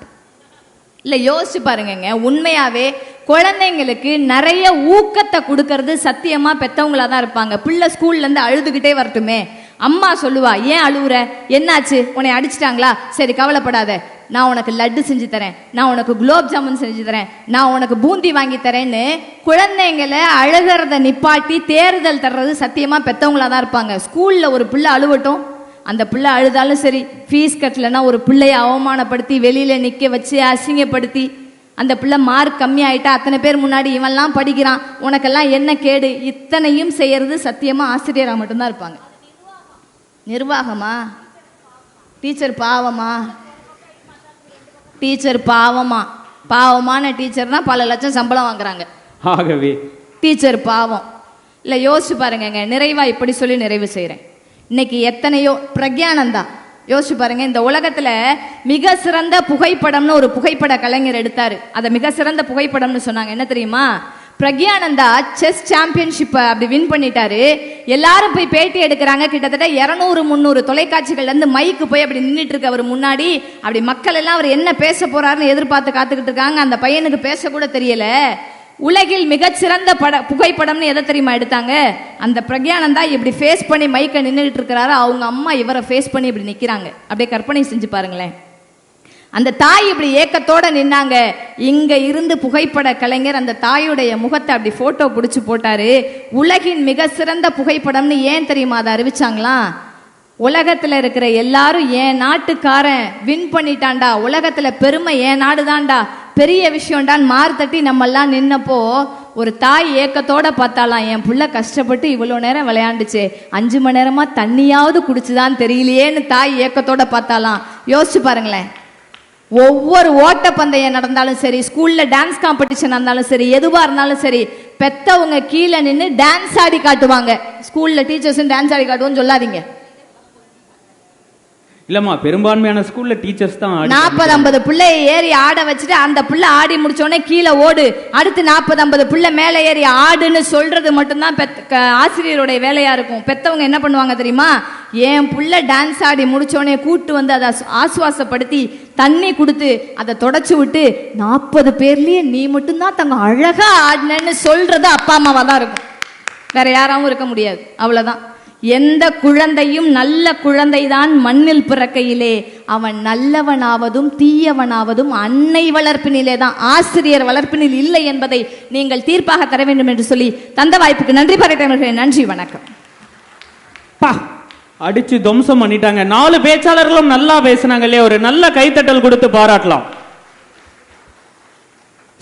இல்ல யோசிச்சு பாருங்க, உண்மையாவே குழந்தைங்களுக்கு நிறைய ஊக்கத்தை கொடுக்கறது சத்தியமா பெத்தவங்களா தான் இருப்பாங்க. பிள்ளை ஸ்கூல்ல இருந்து அழுதுகிட்டே வரட்டுமே, அம்மா சொல்லுவா, ஏன் அழுவுற, என்னாச்சு, உன்னை அடிச்சிட்டாங்களா, சரி கவலைப்படாத, நான் உனக்கு லட்டு செஞ்சு தரேன், நான் உனக்கு குலோப் ஜாமுன் செஞ்சு தரேன், நான் உனக்கு பூந்தி வாங்கி தரேன்னு குழந்தைங்களை அழுகிறத நிப்பாட்டி தேர்தல் தர்றது சத்தியமா பெத்தவங்களா தான் இருப்பாங்க. ஸ்கூல்ல ஒரு பிள்ளை அழுவட்டும், அந்த பிள்ளை அழுதாலும் சரி, ஃபீஸ் கட்டலைன்னா ஒரு பிள்ளைய அவமானப்படுத்தி வெளியில நிக்க வச்சு அசிங்கப்படுத்தி அந்த பிள்ளை மார்க் கம்மியாயிட்டா அத்தனை பேர் முன்னாடி இவன்லாம் படிக்கிறான், உனக்கெல்லாம் என்ன கேடு, இத்தனையும் செய்யறது சத்தியமா ஆசிரியரா மட்டும்தான் இருப்பாங்க. நிர்வாகமா? டீச்சர் பாவமா? டீச்சர் பாவமா? பாவமான டீச்சர்னா பல லட்சம் சம்பளம் வாங்குறாங்க. ஆகவே டீச்சர் பாவம் இல்ல. யோசிச்சு பாருங்க, நிறைவா இப்படி சொல்லி நிறைவு செய்யறேன். இன்னைக்கு எத்தனையோ பிரக்யானந்தா யோசிச்சு பாருங்க, இந்த உலகத்துல மிக சிறந்த புகைப்படம்னு ஒரு புகைப்பட கலைஞர் எடுத்தாரு. அதை மிக சிறந்த புகைப்படம்னு சொன்னாங்க. என்ன தெரியுமா? பிரக்யானந்தா செஸ் சாம்பியன்ஷிப் அப்படி வின் பண்ணிட்டாரு. எல்லாரும் போய் பேட்டி எடுக்கிறாங்க. கிட்டத்தட்ட 200-300 தொலைக்காட்சிகள்ல இருந்து மைக்கு போய் அப்படி நின்றுட்டு இருக்கு அவர் முன்னாடி. அப்படி மக்கள் எல்லாம் அவர் என்ன பேச போறாருன்னு எதிர்பார்த்து காத்துக்கிட்டு இருக்காங்க. அந்த பையனுக்கு பேச கூட தெரியல. உலகில் மிகச்சிறந்த புகைப்படம்னு எதை தெரியுமா எடுத்தாங்க? அந்த பிரக்யானந்தா இப்படி ஃபேஸ் பண்ணி மைக்க நின்றுட்டு இருக்கிறாரு, அவங்க அம்மா இவரை ஃபேஸ் பண்ணி இப்படி நிக்கிறாங்க. அப்படியே கற்பனை செஞ்சு பாருங்களேன். அந்த தாய் இப்படி ஏக்கத்தோட நின்னாங்க. இங்க இருந்து புகைப்பட கலைஞர் அந்த தாயுடைய முகத்தை அப்படி போட்டோ பிடிச்சு போட்டாரு. உலகின் மிக சிறந்த புகைப்படம்னு ஏன் தெரியுமா அதை அறிவிச்சாங்களாம்? உலகத்துல இருக்கிற எல்லாரும் என் நாட்டுக்காரன் வின் பண்ணிட்டான்டா, உலகத்துல பெருமை என் நாடுதான்டா, பெரிய விஷயம்டான்னு மார்த்தட்டி நம்ம எல்லாம் நின்னப்போ ஒரு தாய் ஏக்கத்தோட பார்த்தாலாம், என் புள்ள கஷ்டப்பட்டு இவ்வளவு நேரம் விளையாண்டுச்சு, 5 மணி நேரமா தண்ணியாவது குடிச்சுதான் தெரியலையேன்னு தாய் ஏக்கத்தோட பார்த்தாலாம். யோசிச்சு பாருங்களேன். ஒவ்வொரு ஓட்டப்பந்தயம் நடந்தாலும் சரி, ஸ்கூல்ல டான்ஸ் காம்படிஷன் இருந்தாலும் சரி, எதுவா இருந்தாலும் சரி, பெத்தவங்க கீழே நின்று டான்ஸ் ஆடி காட்டுவாங்க. ஸ்கூல்ல டீச்சர்ஸ் டான்ஸ் ஆடி காட்டுவோம்னு சொல்லாதீங்க. இல்லம்மா, பெரும்பான்மையான ஸ்கூல்ல டீச்சர்ஸ் தான் 40-50 பிள்ளைய ஏறி ஆட வச்சுட்டு அந்த பிள்ளை ஆடி முடிச்சோடனே கீழே ஓடு, அடுத்து 40-50 பிள்ளை மேலே ஏறி ஆடுன்னு சொல்றது மட்டும்தான் ஆசிரியருடைய வேலையா இருக்கும். பெத்தவங்க என்ன பண்ணுவாங்க தெரியுமா? என் புள்ள டான்ஸ் ஆடி முடிச்சோடனே கூட்டு வந்து அதை ஆசுவாசப்படுத்தி தண்ணி கொடுத்து அதை தொடச்சு விட்டு 40 பேர்லயே நீ மட்டும்தான் தங்க அழகா ஆடினன்னு சொல்றது அப்பா அம்மாவா தான் இருக்கும். வேற யாராவும் இருக்க முடியாது. அவ்வளவுதான். எந்த குழந்தையும் நல்ல குழந்தைதான் மண்ணில் பிறக்கையிலே அவன் நல்லவனாவதும் தீயவனாவதும் அன்னை வளர்ப்பினிலே தான், ஆசிரியர் வளர்ப்பினில் இல்லை என்பதை நீங்கள் தீர்ப்பாக தர வேண்டும் என்று சொல்லி தந்த வாய்ப்புக்கு நன்றி பாராட்டுகிறேன். நன்றி, வணக்கம். அடிச்சு துவம்சம் பண்ணிட்டாங்க. 4 பேச்சாளர்களும் நல்லா பேசினாங்க இல்லையா? ஒரு நல்ல கைத்தட்டல் கொடுத்து பாராட்டலாம்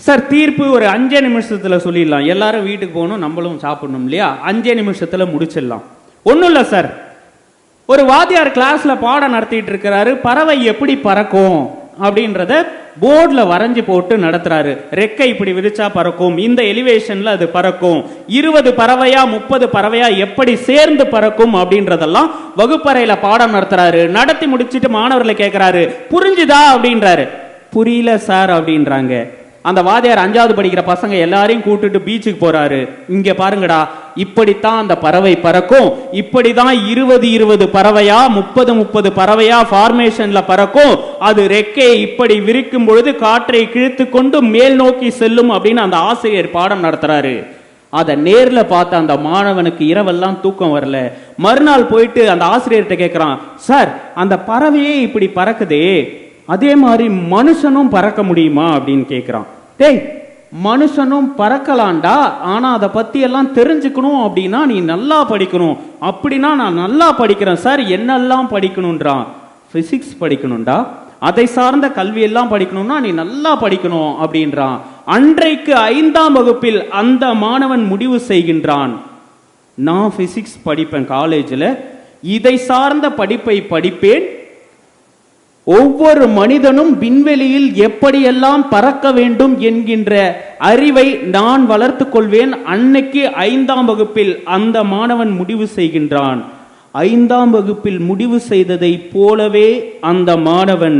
சார். தீர்ப்பு ஒரு 5 நிமிஷத்துல சொல்லிடலாம். எல்லாரும் வீட்டுக்கு போகணும், நம்மளும் சாப்பிடணும் இல்லையா? 5 நிமிஷத்துல முடிச்சிடலாம். ஒன்றும் இல்லை சார். ஒரு வாத்தியார் கிளாஸ்ல பாடம் நடத்திட்டு இருக்கிறாரு. பறவை எப்படி பறக்கும் அப்படின்றத போர்டில் வரைஞ்சி போட்டு நடத்துறாரு. ரெக்கை இப்படி விரிச்சா பறக்கும், இந்த எலிவேஷன்ல அது பறக்கும், 20 பறவையா 30 பறவையா எப்படி சேர்ந்து பறக்கும் அப்படின்றதெல்லாம் வகுப்பறையில பாடம் நடத்துறாரு. நடத்தி முடிச்சுட்டு மாணவர்களை கேட்கிறாரு, புரிஞ்சுதா அப்படின்றாரு. புரியல சார் அப்படின்றாங்க. அந்த வாத்தியார் 5வது படிக்கிற பசங்க எல்லாரையும் கூட்டிட்டு பீச்சுக்கு போறாரு. இங்க பாருங்கடா, இப்படித்தான் அந்த பறவை பறக்கும், இப்படிதான் 20 பறவையா 30 பறவையா ஃபார்மேஷன்ல பறக்கும், அது ரெக்கை இப்படி விரிக்கும் பொழுது காற்றை கிழித்து கொண்டு மேல் நோக்கி செல்லும் அப்படின்னு அந்த ஆசிரியர் பாடம் நடத்துறாரு. அதை நேர்ல பார்த்த அந்த மாணவனுக்கு இரவெல்லாம் தூக்கம் வரல. மறுநாள் போயிட்டு அந்த ஆசிரியர்கிட்ட கேட்கிறான், சார் அந்த பறவையே இப்படி பறக்குதே, அதே மாதிரி மனுஷனும் பறக்க முடியுமா அப்படின்னு கேட்கிறான். டேய், மனுஷனும் பறக்கலாண்டா, ஆனா அதை பத்தி எல்லாம் தெரிஞ்சுக்கணும் அப்படின்னா நீ நல்லா படிக்கணும். அப்படின்னா நான் நல்லா படிக்கிறேன் சார், என்னெல்லாம் படிக்கணும்ன்றான். பிசிக்ஸ் படிக்கணும்டா, அதை சார்ந்த கல்வி எல்லாம் படிக்கணும்னா நீ நல்லா படிக்கணும் அப்படின்றான். அன்றைக்கு 5ஆம் வகுப்பில் அந்த மாணவன் முடிவு செய்கின்றான், நான் பிசிக்ஸ் படிப்பேன் காலேஜில், இதை சார்ந்த படிப்பை படிப்பேன், ஒவ்வொரு மனிதனும் விண்வெளியில் எப்படியெல்லாம் பறக்க வேண்டும் என்கின்ற அறிவை நான் வளர்த்து கொள்வேன். அன்னைக்கு 5ஆம் வகுப்பில் அந்த மாணவன் முடிவு செய்கின்றான். 5ஆம் வகுப்பில் முடிவு செய்ததை போலவே அந்த மாணவன்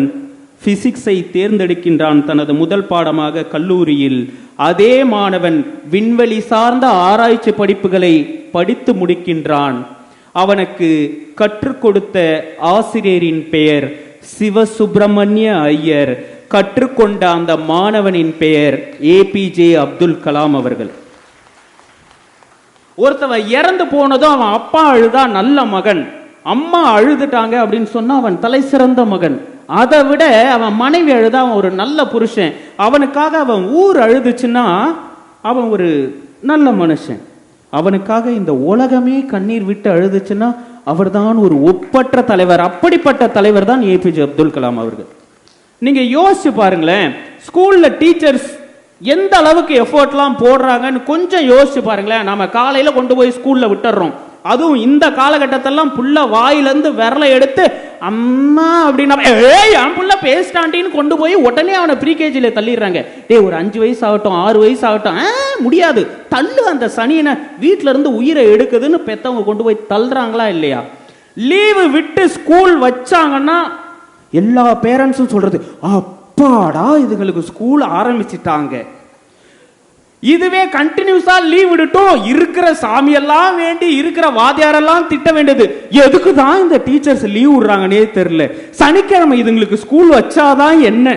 பிசிக்ஸை தேர்ந்தெடுக்கின்றான் தனது முதல் பாடமாக கல்லூரியில். அதே மாணவன் விண்வெளி சார்ந்த ஆராய்ச்சி படிப்புகளை படித்து முடிக்கின்றான். அவனுக்கு கற்றுக் கொடுத்த ஆசிரியரின் பெயர் சிவசுப்பிரமணிய ஐயர். கற்றுக்கொண்ட அந்த மாணவனின் பெயர் ஏபிஜே அப்துல் கலாம் அவர்கள். ஒருத்தவன் இறந்து போனதும் அவன் அப்பா அழுதா நல்ல மகன், அம்மா அழுதுட்டாங்க அப்படின்னு சொன்னா அவன் தலை சிறந்த மகன். அதை விட அவன் மனைவி அழுதா அவன் ஒரு நல்ல புருஷன். அவனுக்காக அவன் ஊர் அழுதுச்சுன்னா அவன் ஒரு நல்ல மனுஷன். அவனுக்காக இந்த உலகமே கண்ணீர் விட்டு அழுதுச்சுன்னா அவர் தான் ஒரு ஒப்பற்ற தலைவர். அப்படிப்பட்ட தலைவர் தான் ஏபிஜே அப்துல் கலாம் அவர்கள். நீங்க யோசிச்சு பாருங்களேன், ஸ்கூல்ல டீச்சர்ஸ் எந்த அளவுக்கு எஃபோர்ட்லாம் போடுறாங்கன்னு கொஞ்சம் யோசிச்சு பாருங்களேன். நாம காலையில கொண்டு போய் ஸ்கூல்ல விட்டுறோம். அதுவும் இந்த காலகட்டத்தெல்லாம் புள்ள வாயிலிருந்து விரலை எடுத்து அம்மா அப்படின்னா என் புள்ள பேஸ்டாண்டின்னு கொண்டு போய் உடனே அவனை ப்ரீகேஜில தள்ளிடுறாங்க. டே ஒரு 5 வயசு ஆகட்டும் 6 வயசு ஆகட்டும், முடியாது தள்ளு அந்த சனியனை, வீட்டுல இருந்து உயிரை எடுக்குதுன்னு பெத்தவங்க கொண்டு போய் தள்ளுறாங்களா இல்லையா? லீவு விட்டு ஸ்கூல் வச்சாங்கன்னா எல்லா பேரண்ட்ஸும் சொல்றது, அப்பாடா இதுங்களுக்கு ஸ்கூல் ஆரம்பிச்சிட்டாங்க. இதுவே கண்டினியூஸா லீவ் விட்டுட்டோம், இருக்கிற சாமியெல்லாம் வேண்டி இருக்கிற வாத்தியாரெல்லாம் திட்ட வேண்டியது, எதுக்கு தான் இந்த டீச்சர்ஸ் லீவ் விடுறாங்கன்னே தெரியல, சனிக்கிழமை இதுங்களுக்கு ஸ்கூல் வச்சாதான் என்ன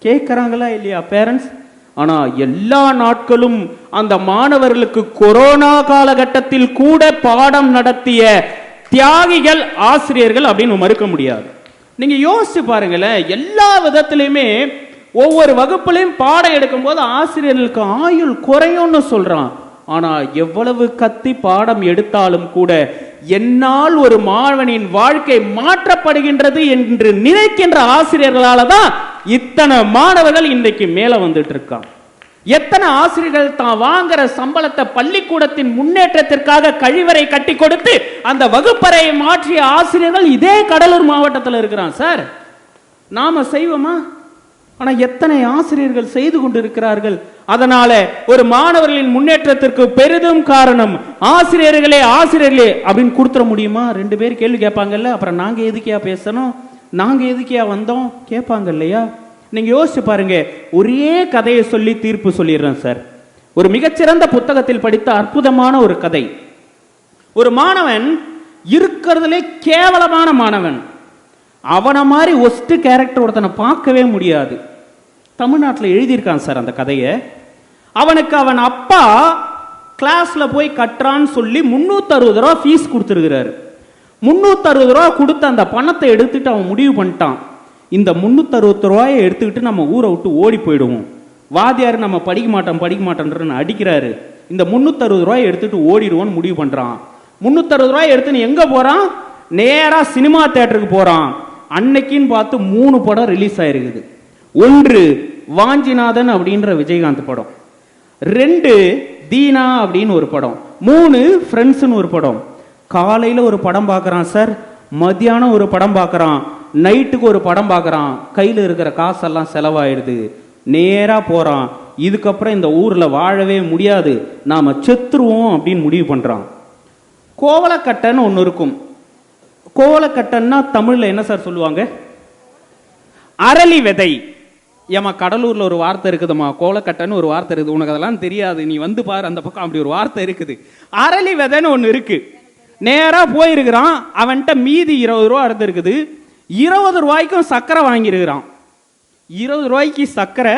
கேட்கறாங்களா இல்லையா பேரண்ட்ஸ்? ஆனா எல்லா நாட்களும் அந்த மாணவர்களுக்கு கொரோனா காலகட்டத்தில் கூட பாடம் நடத்திய தியாகிகள் ஆசிரியர்கள் அப்படின்னு மறுக்க முடியாது. நீங்க யோசிச்சு பாருங்களேன், எல்லா விதத்திலையுமே ஒவ்வொரு வகுப்புலையும் பாடம் எடுக்கும் போது ஆசிரியர்களுக்கு ஆயுள் குறையும்னு சொல்றான். ஆனா எவ்வளவு கத்தி பாடம் எடுத்தாலும் கூட என்னால் ஒரு மாணவனின் வாழ்க்கை மாற்றப்படுகின்றது என்று நினைக்கின்ற ஆசிரியர்களால தான் இத்தனை மாணவர்கள் இன்றைக்கு மேல வந்துட்டு இருக்காங்க. எத்தனை ஆசிரியர்கள் தான் வாங்குற சம்பளத்தை பள்ளிக்கூடத்தின் முன்னேற்றத்திற்காக கழிவறை கட்டி கொடுத்து அந்த வகுப்பறையை மாற்றிய ஆசிரியர்கள் இதே கடலூர் மாவட்டத்தில் இருக்கிறான். சார் நாம செய்வோமா? ஆனா எத்தனை ஆசிரியர்கள் செய்து கொண்டிருக்கிறார்கள். அதனால ஒரு மாணவர்களின் முன்னேற்றத்திற்கு பெரிதும் காரணம் ஆசிரியர்களே அப்படின்னு கொடுத்துட முடியுமா? 2 பேர் கேள்வி கேட்பாங்கல்ல, அப்புறம் நாங்க எதுக்கியா பேசணும், நாங்க எதுக்கியா வந்தோம் கேட்பாங்க இல்லையா? நீங்க யோசிச்சு பாருங்க. ஒரே கதையை சொல்லி தீர்ப்பு சொல்லிடுறேன் சார். ஒரு மிகச்சிறந்த புத்தகத்தில் படித்த அற்புதமான ஒரு கதை. ஒரு மாணவன் இருக்கிறதுலே கேவலமான மாணவன், அவனை மாதிரி ஒஸ்ட் கேரக்டர் ஒருத்தனை பார்க்கவே முடியாது. தமிழ்நாட்டில் எழுதியிருக்கான் சார் அந்த கதையை. அவனுக்கு அவன் அப்பா கிளாஸ்ல போய் கட்டுறான்னு சொல்லி 360 ரூபா ஃபீஸ் கொடுத்துருக்கிறாரு. 360 ரூபா கொடுத்த அந்த பணத்தை எடுத்துட்டு அவன் முடிவு பண்ணிட்டான், இந்த 360 ரூபாயை எடுத்துக்கிட்டு நம்ம ஊரை விட்டு ஓடி போயிடுவோம். வாத்தியார் நம்ம படிக்க மாட்டோம்னு அடிக்கிறாரு. இந்த 360 ரூபாயை எடுத்துட்டு ஓடிடுவோன்னு முடிவு பண்றான். 360 ரூபாய் எடுத்துன்னு எங்க போறான்? நேரா சினிமா தியேட்டருக்கு போறான். அன்னைக்குன்னு பார்த்து 3 படம் ரிலீஸ் ஆயிருக்குது. 1 வாஞ்சிநாதன் அப்படின்ற விஜயகாந்த் படம், 2 தீனா அப்படின்னு ஒரு படம், 3 ஃப்ரெண்ட்ஸ்னு ஒரு படம். காலையில ஒரு படம் பார்க்கறான் சார், மத்தியானம் ஒரு படம் பார்க்கறான், நைட்டுக்கு ஒரு படம் பார்க்கறான். கையில இருக்கிற காசெல்லாம் செலவாயிடுது. நேரா போறான், இதுக்கப்புறம் இந்த ஊர்ல வாழவே முடியாது, நாம செத்துருவோம் அப்படின்னு முடிவு பண்றான். கோவலக்கட்டைன்னு ஒன்று இருக்கும். கோவலக்கட்டைன்னா தமிழ்ல என்ன சார் சொல்லுவாங்க? அரளி விதை. ஏமா கடலூர்ல ஒரு வார்த்தை இருக்குதுமா, கோவலக்கட்டைன்னு ஒரு வார்த்தை இருக்குது, உனக்கு அதெல்லாம் தெரியாது, நீ வந்து பாரு அந்த பக்கம், அப்படி ஒரு வார்த்தை இருக்குது. அரளி விதைன்னு ஒன்று இருக்கு. நேரா போயிருக்கிறான், அவன்கிட்ட மீதி 20 ரூபா இருந்திருக்குது. 20 ரூபாய்க்கும் சர்க்கரை வாங்கியிருக்கிறான். 20 ரூபாய்க்கு சர்க்கரை.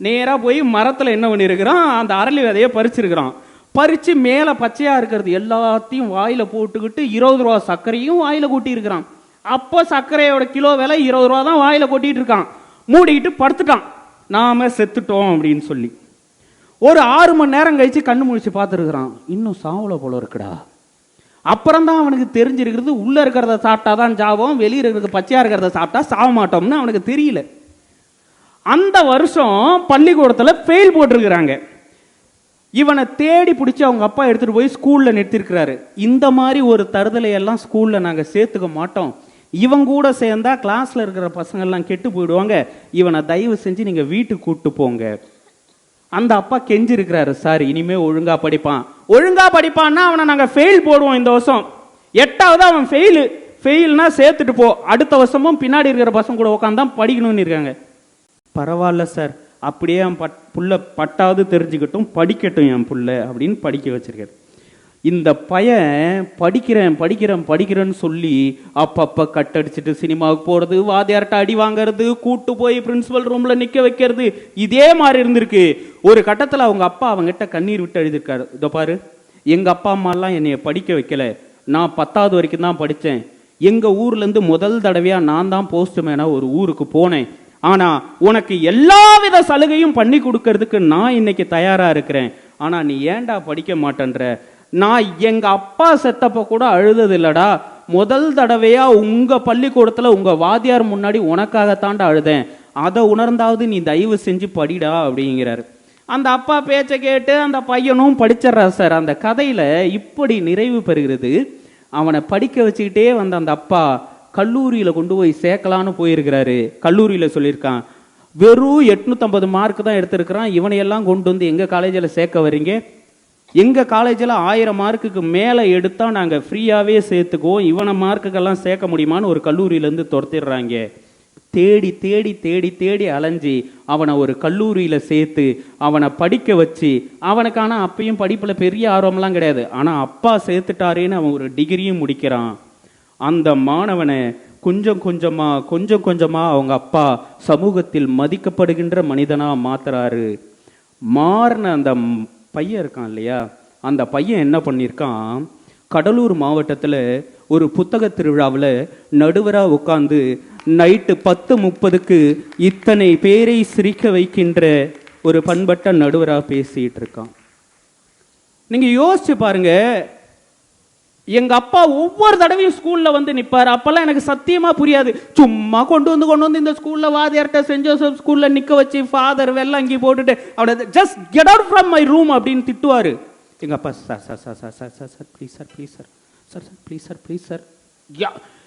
நேரா போய் மரத்துல என்ன பண்ணிருக்கிறான், அந்த அரளி விதையை பறிச்சிருக்கிறான். பறிச்சு மேல பச்சையா இருக்கிறது எல்லாத்தையும் வாயில போட்டுக்கிட்டு 20 ரூபா சர்க்கரையும் வாயில கொட்டி இருக்கிறான். அப்போ சர்க்கரையோட கிலோ விலை 20 ரூபா தான் வாயில கொட்டிட்டு இருக்கான். மூடிக்கிட்டு படுத்துட்டான், நாம செத்துட்டோம் அப்படின்னு சொல்லி. ஒரு 6 மணி நேரம் கழிச்சு கண்ணு முழிச்சு பார்த்துருக்கிறான், இன்னும் சாவல போல இருக்குடா. அப்புறம் தான் அவனுக்கு தெரிஞ்சிருக்கிறது, உள்ள இருக்கிறத சாப்பிட்டாதான் சாவோம், வெளியே இருக்கிறது பச்சையா இருக்கிறத சாப்பிட்டா சாவ மாட்டோம்னு அவனுக்கு தெரியல. அந்த வருஷம் பள்ளிக்கூடத்தில் ஃபெயில் போட்டிருக்கிறாங்க. இவனை தேடி பிடிச்சி அவங்க அப்பா எடுத்துட்டு போய் ஸ்கூல்ல நிறுத்திருக்கிறாரு. இந்த மாதிரி ஒரு தருதலை எல்லாம் ஸ்கூல்ல நாங்க சேர்த்துக்க மாட்டோம், இவன் கூட சேர்ந்தா கிளாஸ்ல இருக்கிற பசங்க எல்லாம் கெட்டு போயிடுவாங்க, இவனை தயவு செஞ்சு நீங்க வீட்டுக்கு கூட்டு போங்க. அந்த அப்பா கெஞ்சி இருக்கிறாரு, சார் இனிமே ஒழுங்கா படிப்பான், ஒழுங்கா படிப்பான்னா அவனை நாங்க ஃபெயில் போடுவோம். இந்த வருஷம் 8வது அவன் ஃபெயில்னா சேர்த்துட்டு போ, அடுத்த வருஷமும் பின்னாடி இருக்கிற பசங்க கூட உட்காந்தான் படிக்கணும்னு இருக்காங்க. பரவாயில்ல சார், அப்படியே என் புள்ள பட்டாவது தெரிஞ்சுக்கட்டும், படிக்கட்டும் என் புள்ள அப்படின்னு படிக்க வச்சிருக்காரு. இந்த பையன் படிக்கிறேன்னு சொல்லி அப்பப்ப கட்டடிச்சிட்டு சினிமாவுக்கு போறது, வாத்தியார்ட்ட அடி வாங்கறது, கூட்டு போய் பிரின்சிபல் ரூம்ல நிக்க வைக்கிறது, இதே மாதிரி இருந்திருக்கு. ஒரு கட்டத்துல அவங்க அப்பா அவங்ககிட்ட கண்ணீர் விட்டு எழுதிருக்காரு, இதோ பாரு, எங்க அப்பா அம்மா எல்லாம் என்னைய படிக்க வைக்கல, நான் 10வது வரைக்கும் தான் படித்தேன். எங்க ஊர்ல இருந்து முதல் தடவையா நான் தான் போஸ்ட்மேனா ஒரு ஊருக்கு போனேன். ஆனா உனக்கு எல்லாவித சலுகையும் பண்ணி கொடுக்கறதுக்கு நான் இன்னைக்கு தயாரா இருக்கிறேன். ஆனா நீ ஏன்டா படிக்க மாட்டேன்ற? நான் எங்க அப்பா செத்தப்ப கூட அழுதது இல்லடா, முதல் தடவையா உங்க பள்ளிக்கூடத்துல உங்க வாத்தியார் முன்னாடி உனக்காகத்தாண்டா அழுதேன், அதை உணர்ந்தாவது நீ தயவு செஞ்சு படிடா அப்படிங்கிறாரு. அந்த அப்பா பேச்சை கேட்டு அந்த பையனும் படிச்சிடறா சார். அந்த கதையில இப்படி நிறைவு பெறுகிறது. அவனை படிக்க வச்சுக்கிட்டே வந்த அந்த அப்பா கல்லூரியில கொண்டு போய் சேர்க்கலான்னு போயிருக்கிறாரு. கல்லூரியில சொல்லியிருக்கான், வெறும் 850 மார்க் தான் எடுத்திருக்கிறான், இவனையெல்லாம் கொண்டு வந்து எங்க காலேஜில் சேர்க்க வரீங்க? எங்க காலேஜில் 1000 மார்க்குக்கு மேலே எடுத்தா நாங்க ஃப்ரீயாவே சேர்த்துக்குவோம், இவனை மார்க்குக்கெல்லாம் சேர்க்க முடியுமான்னு ஒரு கல்லூரியிலேருந்து துரத்திடுறாங்க. தேடி தேடி தேடி தேடி அலைஞ்சி அவனை ஒரு கல்லூரியில சேர்த்து அவனை படிக்க வச்சு, அவனுக்கான அப்பயும் படிப்புல பெரிய ஆர்வம்லாம் கிடையாது, ஆனா அப்பா சேர்த்துட்டாரேன்னு அவன் ஒரு டிகிரியும் முடிக்கிறான். அந்த மாணவனை கொஞ்சம் கொஞ்சமா அவங்க அப்பா சமூகத்தில் மதிக்கப்படுகின்ற மனிதனா மாத்துறாரு. மாறின அந்த பையன் இருக்கான் இல்லையா, அந்த பையன் என்ன பண்ணியிருக்கான், கடலூர் மாவட்டத்தில் ஒரு புத்தக திருவிழாவில் நடுவராக உட்காந்து நைட்டு 10:30க்கு இத்தனை பேரை சிரிக்க வைக்கின்ற ஒரு பண்பட்ட நடுவராக பேசிட்டு இருக்கான். நீங்க யோசிச்சு பாருங்க, எங்க அப்பா ஒவ்வொரு தடவையும் ஸ்கூல்ல வந்து நிப்பாரு. அப்பெல்லாம் எனக்கு சத்தியமா புரியாது, சும்மா கொண்டு வந்து இந்த ஸ்கூல்ல வாத்தியார்ட்ட சென்ட் ஜோசப் ஸ்கூல்ல நிக்க வச்சு ஃபாதர் வெள்ளங்கி போட்டுட்டு அவட just get out from my room அப்படின்னு திட்டுவாரு. எங்க அப்பா sir sir sir sir sir sir sir please sir please sir sir sir please sir please sir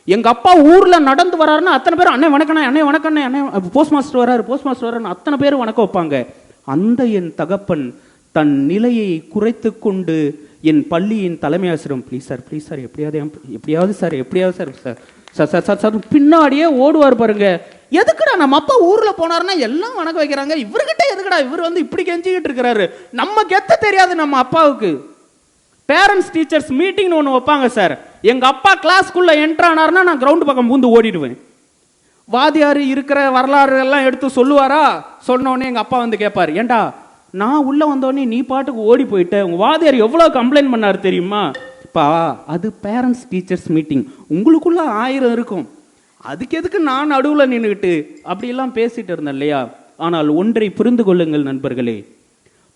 எங்க அப்பா ஊர்ல நடந்து வராருன்னா அத்தனை பேரும் அண்ணே வணக்கண்ணே, அண்ணே வணக்கண்ணே, அண்ணே போஸ்ட் மாஸ்டர் வராரு, போஸ்ட் மாஸ்டர் வராருன்னு அத்தனை பேரும் வணக்கம் வைப்பாங்க. அந்த என் தகப்பன் தன் நிலையை குறைத்து கொண்டு என் பள்ளியின் தலைமை ஆசிரியர், ப்ளீஸ் சார் எப்படியாவது சார் பின்னாடியே ஓடுவார் பாருங்க. எதுக்குடா நம்ம அப்பா ஊர்ல போனாருன்னா எல்லாம் வணக்கம் வைக்கிறாங்க, இவர்கிட்ட எதுக்குடா இவர் வந்து இப்படி கெஞ்சிக்கிட்டு இருக்கிறாரு? நம்ம கெத்த தெரியாது நம்ம அப்பாவுக்கு. பேரண்ட்ஸ் டீச்சர்ஸ் மீட்டிங்னு ஒன்று வைப்பாங்க சார். எங்க அப்பா கிளாஸ்க்குள்ள என்ட்ரு ஆனார்னா நான் கிரவுண்ட் பக்கம் பூந்து ஓடிடுவேன். வாதியார் இருக்கிற வரலாறு எல்லாம் எடுத்து சொல்லுவாரா? சொன்ன உடனே எங்க அப்பா வந்து கேட்பாரு, ஏண்டா நான் உள்ள வந்தோடனே நீ பாட்டுக்கு ஓடி போயிட்ட, உங்க வாதியார் எவ்வளவு கம்ப்ளைண்ட் பண்ணாரு தெரியுமா? பா அது பேரண்ட்ஸ் டீச்சர்ஸ் மீட்டிங், உங்களுக்குள்ள 1000 இருக்கும், அதுக்கு எதுக்கு நான் நடுவில் நின்றுக்கிட்டு அப்படியெல்லாம் பேசிட்டு இருந்தேன் இல்லையா? ஆனால் ஒன்றை புரிந்து கொள்ளுங்கள் நண்பர்களே,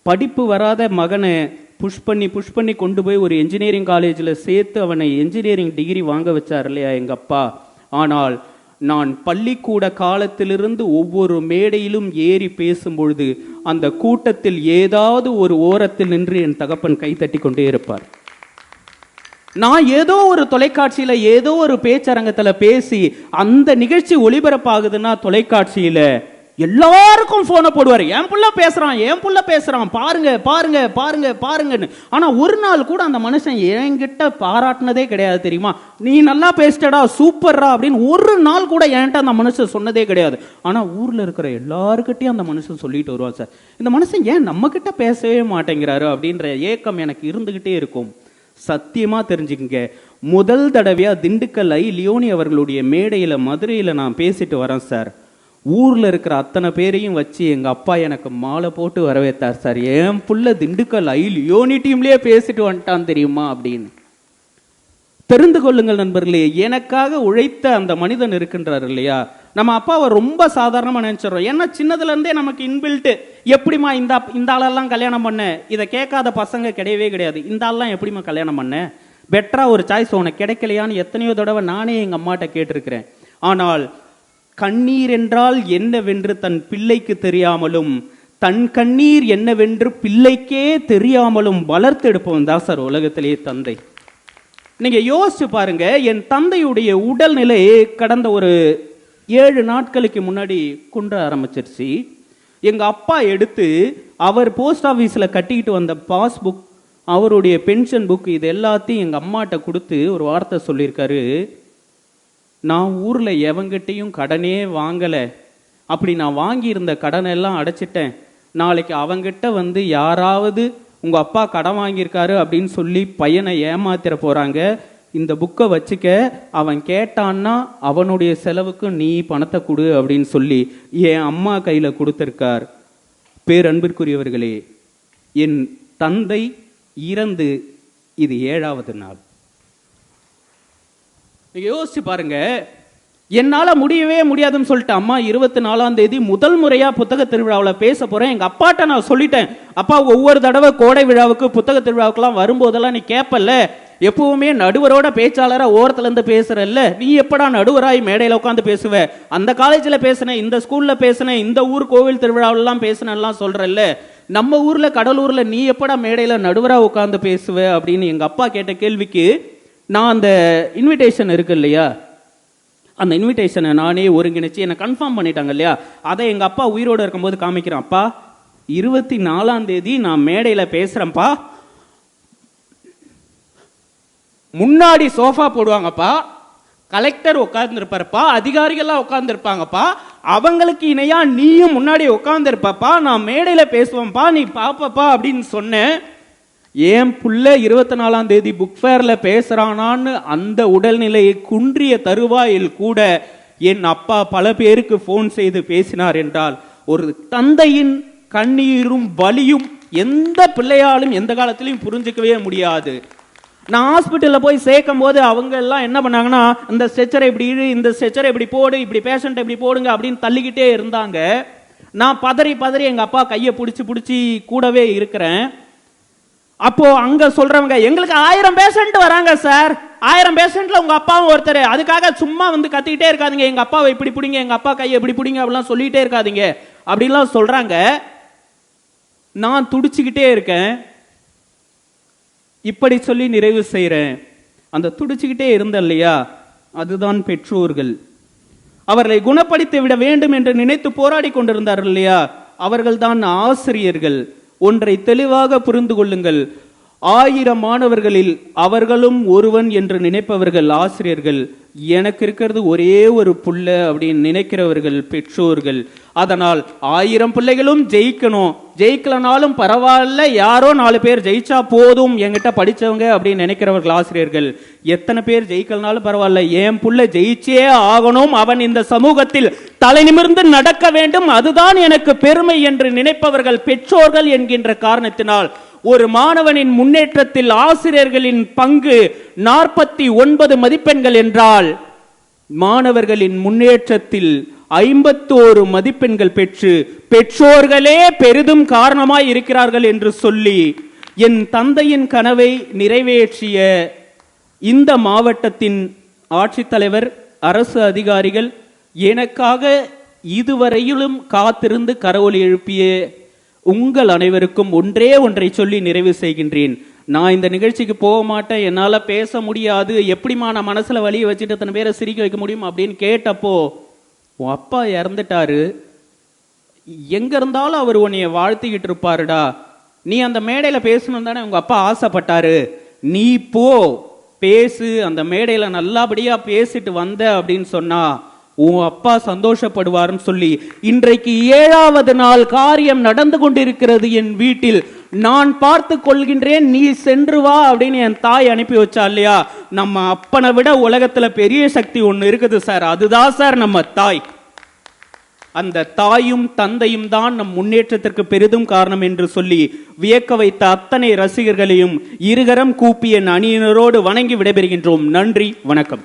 படிப்பு வராத மகனை புஷ் பண்ணி கொண்டு போய் ஒரு என்ஜினியரிங் காலேஜில் சேர்த்து அவனை என்ஜினியரிங் டிகிரி வாங்க வச்சார் இல்லையா எங்க அப்பா. ஆனால் நான் பள்ளிக்கூட காலத்திலிருந்து ஒவ்வொரு மேடையிலும் ஏறி பேசும்பொழுது அந்த கூட்டத்தில் ஏதாவது ஒரு ஓரத்தில் நின்று என் தகப்பன் கைத்தட்டி கொண்டே இருப்பார். நான் ஏதோ ஒரு தொலைக்காட்சியில ஏதோ ஒரு பேச்சரங்கத்துல பேசி அந்த நிகழ்ச்சி ஒளிபரப்பாகுதுன்னா தொலைக்காட்சியில எல்லாருக்கும் போனை போடுவாரு, என் புள்ள பேசுறான் பாருங்கன்னு. ஆனா ஒரு நாள் கூட அந்த மனுஷன் என்கிட்ட பாராட்டினதே கிடையாது தெரியுமா? நீ நல்லா பேசிட்டடா, சூப்பர்ரா அப்படின்னு ஒரு நாள் கூட என்கிட்ட அந்த மனுஷன் சொன்னதே கிடையாது. ஆனா ஊர்ல இருக்கிற எல்லாருக்கிட்டையும் அந்த மனுஷன் சொல்லிட்டு வருவான், சார் இந்த மனுஷன் ஏன் நம்ம கிட்ட பேசவே மாட்டேங்கிறாரு அப்படின்ற ஏக்கம் எனக்கு இருந்துகிட்டே இருக்கும். சத்தியமா தெரிஞ்சுக்கங்க, முதல் தடவையா திண்டுக்கல் ஐ லியோனி அவர்களுடைய மேடையில மதுரையில நான் பேசிட்டு வரேன் சார். ஊர்ல இருக்கிற அத்தனை பேரையும் வச்சு எங்க அப்பா எனக்கு மாலை போட்டு வரவேற்றார் சார். என் புள்ள திண்டுக்கல் ஐ லியோனி டீம்லயே பேசிட்டு வந்துட்டான் தெரியுமா அப்படின்னு. தெரிந்து கொள்ளுங்கள் நண்பர்களே, எனக்காக உழைத்த அந்த மனிதன் இருக்கின்றார் இல்லையா, நம்ம அப்பாவை ரொம்ப சாதாரணமா நினைச்சிடறோம். ஏன்னா சின்னதுல இருந்தே நமக்கு இன்பில்ட், எப்படிமா இந்த ஆளெல்லாம் கல்யாணம் பண்ண, இதை கேட்காத பசங்க கிடையவே கிடையாது. இந்த ஆள்லாம் எப்படிமா கல்யாணம் பண்ண, பெட்டரா ஒரு சாய்ஸ் உனக்கு கிடைக்கலையான்னு எத்தனையோ தடவை நானே எங்க அம்மாட்ட கேட்டிருக்கிறேன். ஆனால் கண்ணீர் என்றால் என்னவென்று தன் பிள்ளைக்கு தெரியாமலும் தன் கண்ணீர் என்னவென்று பிள்ளைக்கே தெரியாமலும் வளர்த்தெடுப்பவன் தான் சார் உலகத்திலேயே தந்தை. நீங்க யோசிச்சு பாருங்க, என் தந்தையுடைய உடல்நிலை கடந்த ஒரு 7 நாட்களுக்கு முன்னாடி குன்ற ஆரம்பிச்சிருச்சு. எங்க அப்பா எடுத்து அவர் போஸ்ட் ஆபீஸ்ல கட்டிக்கிட்டு வந்த பாஸ்புக், அவருடைய பென்ஷன் புக், இது எல்லாத்தையும் எங்க அம்மாட்ட கொடுத்து ஒரு வார்த்தை சொல்லியிருக்காரு, நான் ஊர்ல எவங்கிட்டையும் கடனே வாங்கல, அப்படி நான் வாங்கி இருந்த கடனை எல்லாம் அடைச்சிட்டேன். நாளைக்கு அவங்கிட்ட வந்து யாராவது உங்க அப்பா கடன் வாங்கியிருக்காரு அப்படின்னு சொல்லி பையனை ஏமாத்திர போறாங்க, இந்த புக்கை வச்சுக்க, அவன் கேட்டான்னா அவனுடைய செலவுக்கு நீ பணத்தை கொடு அப்படின்னு சொல்லி என் அம்மா கையில கொடுத்திருக்கார். பேரன்பிற்குரியவர்களே, என் தந்தை இறந்து இது 7வது நாள். நீங்க யோசிச்சு பாருங்க, என்னால முடியவே முடியாதுன்னு சொல்லிட்டு அம்மா 24ஆம் தேதி முதல் முறையா புத்தக திருவிழாவில் பேச போறேன். எங்க அப்பாட்ட நான் சொல்லிட்டேன், அப்பா ஒவ்வொரு தடவை கோடை விழாவுக்கு புத்தக திருவிழாவுக்குலாம் வரும்போதெல்லாம் நீ கேப்பல்ல, எப்பவுமே நடுவரோட பேச்சாளரா ஓரத்துல இருந்து பேசுறல்ல, நீ எப்படா நடுவராய் மேடையில உட்காந்து பேசுவ, அந்த காலேஜ்ல பேசுனேன், இந்த ஸ்கூல்ல பேசுனேன், இந்த ஊர் கோவில் திருவிழாவெல்லாம் பேசுனேன்லாம் சொல்றல்ல, நம்ம ஊர்ல கடலூர்ல நீ எப்படா மேடையில நடுவரா உட்காந்து பேசுவ அப்படின்னு எங்க அப்பா கேட்ட கேள்விக்கு நான் அந்த இன்விடேஷன் இருக்கு இல்லையா, அந்த இன்விடேஷனை நானே ஒருங்கிணைச்சு என்னை கன்ஃபார்ம் பண்ணிட்டாங்க இல்லையா, அதை எங்க அப்பா உயிரோடு இருக்கும்போது காமிக்கிறேன். அப்பா 24ஆம் தேதி நான் மேடையில பேசுறேன்ப்பா, முன்னாடி சோஃபா போடுவாங்கப்பா, கலெக்டர் உட்கார்ந்துருப்பாருப்பா, அதிகாரிகள்லாம் உட்கார்ந்துருப்பாங்கப்பா, அவங்களுக்கு இணையா நீயும் முன்னாடி உட்கார்ந்துருப்பப்பா, நான் மேடையில பேசுவேன்ப்பா, நீ பாப்பப்பா அப்படின்னு சொன்னேன். ஏன் புள்ள 24ஆம் தேதி புக் ஃபேர்ல பேசுறானான்னு அந்த உடல்நிலையை குன்றிய தருவாயில் கூட என் அப்பா பல பேருக்கு போன் செய்து பேசினார் என்றால், ஒரு தந்தையின் கண்ணீரும் வலியும் எந்த பிள்ளையாலும் எந்த காலத்திலையும் புரிஞ்சுக்கவே முடியாது. நான் ஹாஸ்பிட்டல்ல போய் சேர்க்கும் போது அவங்க எல்லாம் என்ன பண்ணாங்கன்னா, இந்த ஸ்ட்ரெச்சரை இப்படி இழு, இந்த ஸ்ட்ரெச்சரை இப்படி போடு, இப்படி பேஷண்ட் இப்படி போடுங்க அப்படின்னு தள்ளிக்கிட்டே இருந்தாங்க. நான் பதறி எங்க அப்பா கையை பிடிச்சி கூடவே இருக்கிறேன். அப்போ அங்க சொல்றவங்க, எங்களுக்கு 1000 பேஷண்ட் வராங்க சார், 1000 பேஷண்ட்ல உங்க அப்பாவும் ஒருத்தர், அதுக்காக சும்மா வந்து கத்திக்கிட்டே இருக்காதீங்க, எங்க அப்பாவை இப்படி பிடிங்க, எங்க அப்பா கையை இப்படி பிடிங்க அப்படிலாம் சொல்லிட்டே இருக்காதீங்க அப்படின்லாம் சொல்றாங்க. நான் துடிச்சுக்கிட்டே இருக்கேன். இப்படி சொல்லி நிறைவு செய்யறேன். அந்த துடிச்சுக்கிட்டே இருந்த இல்லையா, அதுதான் பெற்றோர்கள். அவர்களை குணப்படுத்தி விட வேண்டும் என்று நினைத்து போராடி கொண்டிருந்தார்கள் இல்லையா, அவர்கள்தான் ஆசிரியர்கள். ஒன்றை தெளிவாக புரிந்து கொள்ளுங்கள், 1000 மாணவர்களில் அவர்களும் ஒருவன் என்று நினைப்பவர்கள் ஆசிரியர்கள். எனக்கு இருக்கிறது ஒரே ஒரு புள்ள அப்படின்னு நினைக்கிறவர்கள் பெற்றோர்கள். அதனால் 1000 பிள்ளைகளும் ஜெயிக்கணும், ஜெயிக்கலனாலும் பரவாயில்ல, யாரோ 4 பேர் ஜெயிச்சா போதும் என்கிட்ட படிச்சவங்க அப்படின்னு நினைக்கிறவர்கள் ஆசிரியர்கள். எத்தனை பேர் ஜெயிக்கலனாலும் பரவாயில்ல, என் புள்ள ஜெயிச்சே ஆகணும், அவன் இந்த சமூகத்தில் தலை நிமிர்ந்து நடக்க வேண்டும், அதுதான் எனக்கு பெருமை என்று நினைப்பவர்கள் பெற்றோர்கள் என்கின்ற காரணத்தினால் ஒரு மாணவனின் முன்னேற்றத்தில் ஆசிரியர்களின் பங்கு 49 மதிப்பெண்கள் என்றால் மாணவர்களின் முன்னேற்றத்தில் 51 மதிப்பெண்கள் பெற்று பெற்றோர்களே பெரிதும் காரணமாய் இருக்கிறார்கள் என்று சொல்லி என் தந்தையின் கனவை நிறைவேற்றிய இந்த மாவட்டத்தின் ஆட்சித்தலைவர், அரசு அதிகாரிகள், எனக்காக இதுவரையிலும் காத்திருந்து கரவொலி எழுப்பிய உங்கள் அனைவருக்கும் ஒன்றே ஒன்றை சொல்லி நிறைவு செய்கின்றேன். நான் இந்த நிகழ்ச்சிக்கு போக மாட்டேன், என்னால பேச முடியாது, எப்படிமா நான் மனசுல வலியை வச்சுட்டு அத்தனை பேரை சிரிக்க வைக்க முடியும் அப்படின்னு கேட்டப்போ, உன் அப்பா இறந்துட்டாரு, எங்க இருந்தாலும் அவர் உன்னைய வாழ்த்திக்கிட்டு இருப்பாருடா, நீ அந்த மேடையில பேசணும் தானே உங்க அப்பா ஆசைப்பட்டாரு, நீ போ பேசு, அந்த மேடையில நல்லபடியா பேசிட்டு வந்த அப்படின்னு சொன்னா உன் அப்பா சந்தோஷப்படுவார்னு சொல்லி இன்றைக்கு 7வது நாள் காரியம் நடந்து கொண்டிருக்கிறது என் வீட்டில். நான் பார்த்து கொள்கின்றேன், நீ சென்று வா அப்படின்னு என் தாய் அனுப்பி வச்சா இல்லையா. நம்ம அப்பனை விட உலகத்துல பெரிய சக்தி ஒண்ணு இருக்குது சார், அதுதான் சார் நம்ம தாய். அந்த தாயும் தந்தையும் தான் நம் முன்னேற்றத்திற்கு பெரிதும் காரணம் என்று சொல்லி வியக்க வைத்த அத்தனை ரசிகர்களையும் இருகரம் கூப்பிய அணியினரோடு வணங்கி விடைபெறுகின்றோம். நன்றி, வணக்கம்.